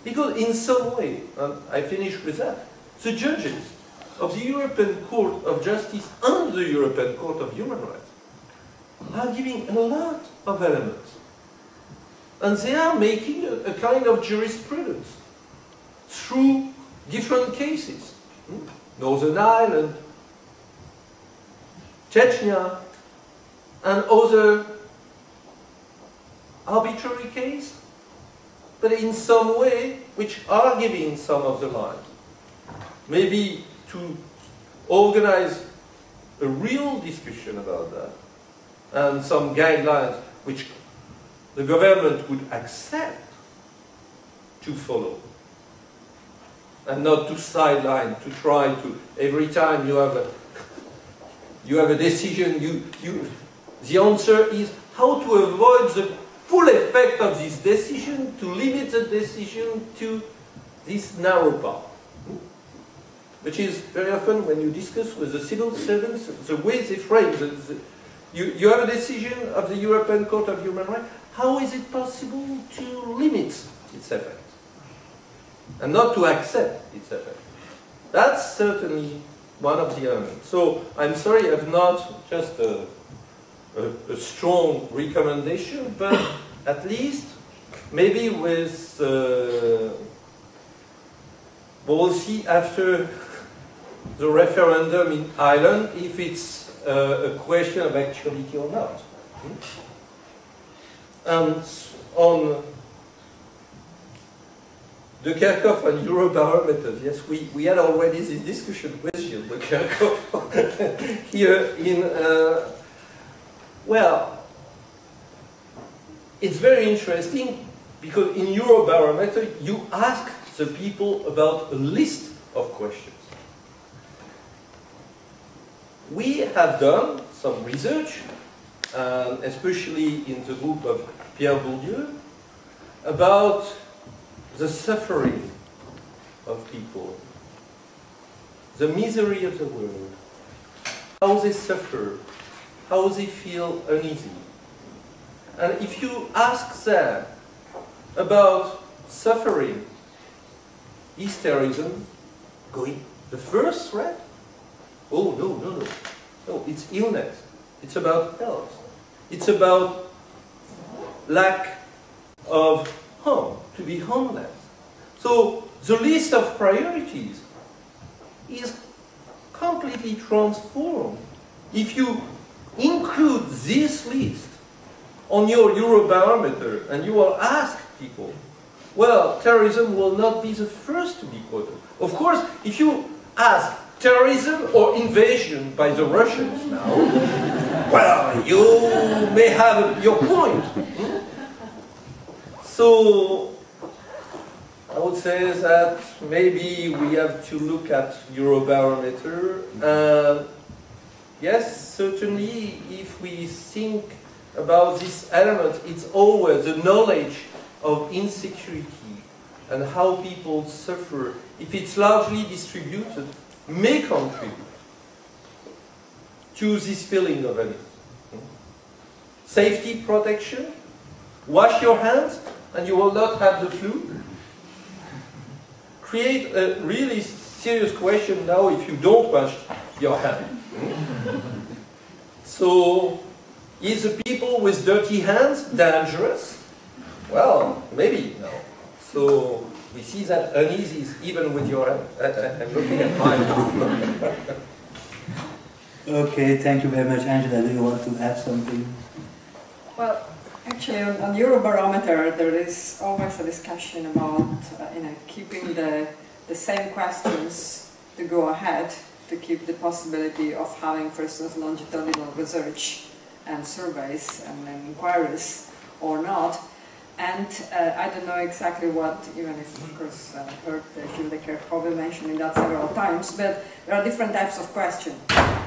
Because in some way, and I finish with that, the judges of the European Court of Justice and the European Court of Human Rights are giving a lot of elements. And they are making a kind of jurisprudence through different cases. Northern Ireland, Chechnya, and other arbitrary cases, but in some way which are giving some of the lines. Maybe to organize a real discussion about that, and some guidelines which the government would accept to follow, and not to sideline, to try to, every time you have a decision, the answer is how to avoid the full effect of this decision, to limit the decision to this narrow part. Which is very often when you discuss with the civil servants, the way they frame, you have a decision of the European Court of Human Rights, how is it possible to limit its effect? And not to accept its effect. That's certainly one of the elements. So I'm sorry I've not just a strong recommendation, but at least maybe with we'll see after the referendum in Ireland if it's a question of actuality or not. And on the Kerkhoff and Eurobarometer, yes, we had already this discussion with Gilles de Kerkhoff here in, well, it's very interesting because in Eurobarometer you ask the people about a list of questions. We have done some research, especially in the group of Pierre Bourdieu, about the suffering of people, the misery of the world, how they suffer, how they feel uneasy. And if you ask them about suffering, is terrorism going the first threat? Oh, no. No, it's illness. It's about health. It's about lack of home, to be homeless. So the list of priorities is completely transformed. If you include this list on your Eurobarometer and you will ask people, well, terrorism will not be the first to be quoted. Of course, if you ask terrorism or invasion by the Russians now, well, you may have your point. So, I would say that maybe we have to look at Eurobarometer. Yes, certainly, if we think about this element, it's always the knowledge of insecurity and how people suffer. If it's largely distributed, may contribute to this feeling of unease. Safety protection, wash your hands and you will not have the flu. Create a really serious question now if you don't wash your hands. So, is the people with dirty hands dangerous? Well, maybe no. So, we see that unease is even with your hand. I'm looking at mine. Okay, thank you very much. Angela, do you want to add something? Well, I Actually, on Eurobarometer, there is always a discussion about keeping the same questions to go ahead, to keep the possibility of having, for instance, longitudinal research and surveys and inquiries or not. And I don't know exactly what, even if, of course, I heard Didier probably mentioning that several times, but there are different types of questions.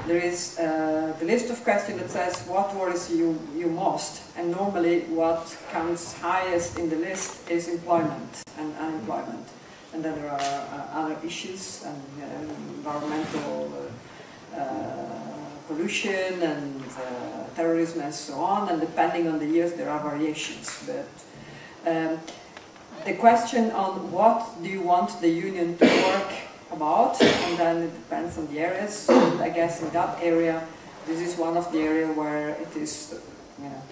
There is the list of questions that says what worries you most, and normally what comes highest in the list is employment and unemployment. And then there are other issues, and environmental pollution and terrorism and so on, and depending on the years there are variations. But the question on what do you want the union to work about, and then it depends on the areas. I guess in that area, this is one of the areas where it is,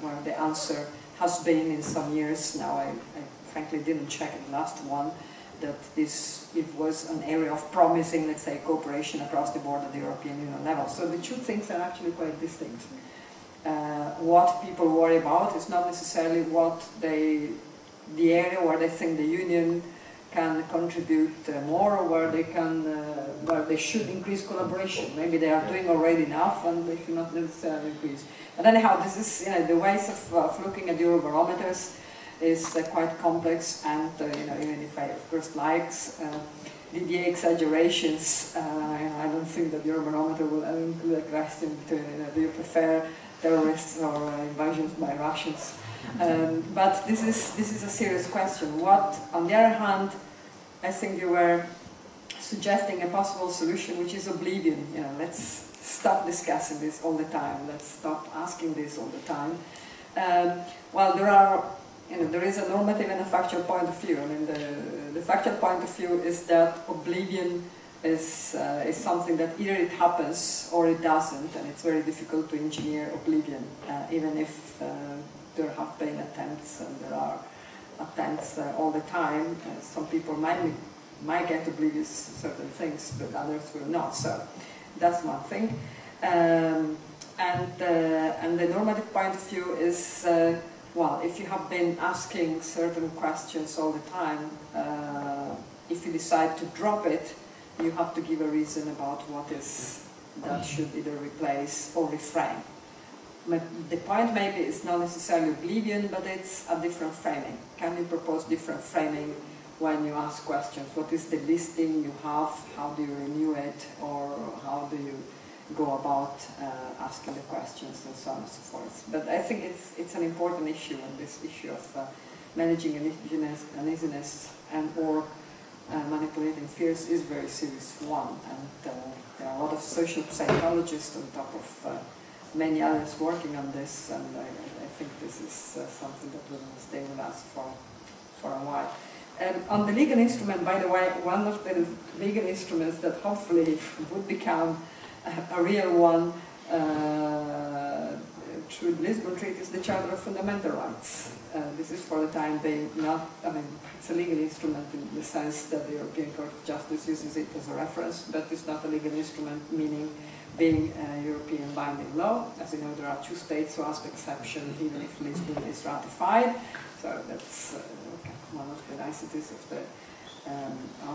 where the answer has been in some years now. I frankly didn't check the last one, that it was an area of promising, let's say, cooperation across the board at the European Union level. So the two things are actually quite distinct. What people worry about is not necessarily the area where they think the union can contribute more, or where they should increase collaboration. Maybe they are doing already enough, and they should not necessarily increase. But anyhow, this is the ways of looking at Eurobarometers is quite complex, and even if I of course likes Didier exaggerations, I don't think that Eurobarometer will ever include a question between do you prefer terrorists or invasions by Russians? But this is a serious question. What, on the other hand, I think you were suggesting a possible solution, which is oblivion. Let's stop discussing this all the time. Let's stop asking this all the time. Well, there is a normative and a factual point of view. I mean, the factual point of view is that oblivion is something that either it happens or it doesn't, and it's very difficult to engineer oblivion, even if there have been attempts, and there are attempts all the time. Some people might get oblivious to certain things, but others will not. So that's one thing. And the normative point of view is, well, if you have been asking certain questions all the time, if you decide to drop it, you have to give a reason about what is that should either replace or reframe. The point maybe is not necessarily oblivion, but it's a different framing. Can you propose different framing when you ask questions? What is the listing you have? How do you renew it? Or how do you go about asking the questions, and so on and so forth? But I think it's an important issue, and this issue of managing uneasiness and or manipulating fears is a very serious one. And there are a lot of social psychologists on top of many others working on this, and I think this is something that will stay with us for a while. On the legal instrument, by the way, one of the legal instruments that hopefully would become a real one through the Lisbon Treaty is the Charter of Fundamental Rights. This is for the time being not, I mean, it's a legal instrument in the sense that the European Court of Justice uses it as a reference, but it's not a legal instrument, meaning being European binding law. As you know, there are 2 states who ask exception even if Lisbon is ratified. So that's one of the niceties of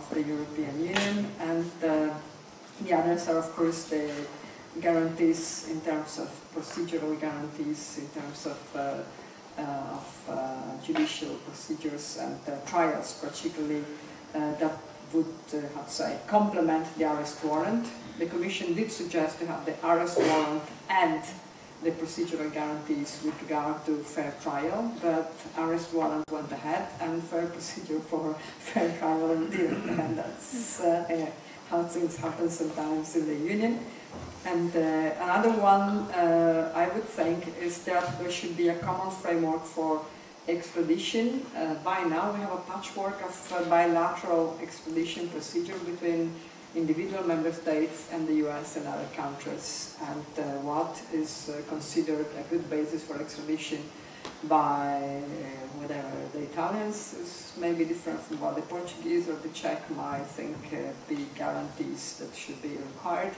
the European Union. And the others are, of course, the guarantees in terms of procedural guarantees, in terms of judicial procedures and trials, particularly that would, how to say, complement the arrest warrant. The Commission did suggest to have the arrest warrant and the procedural guarantees with regard to fair trial, but arrest warrant went ahead and fair procedure for fair trial didn't, and that's how things happen sometimes in the Union. And another one I would think is that there should be a common framework for extradition. By now we have a patchwork of bilateral extradition procedure between individual member states and the US and other countries, and what is considered a good basis for extradition by whatever the Italians is maybe different from what the Portuguese or the Czech might think be guarantees that should be required.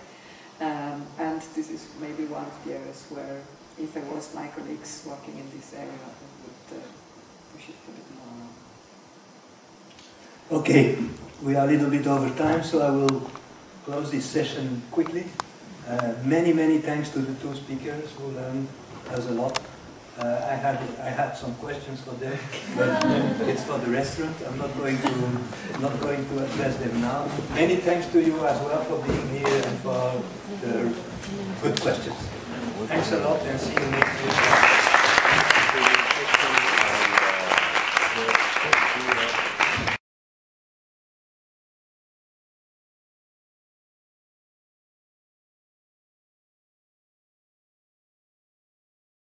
And this is maybe one of the areas where, if I was my colleagues working in this area, I would Okay, we are a little bit over time, so I will close this session quickly. Many thanks to the two speakers who learned us a lot. I had some questions for them, but it's for the restaurant. I'm not going to address them now. Many thanks to you as well for being here and for the good questions. Thanks a lot, and see you next week.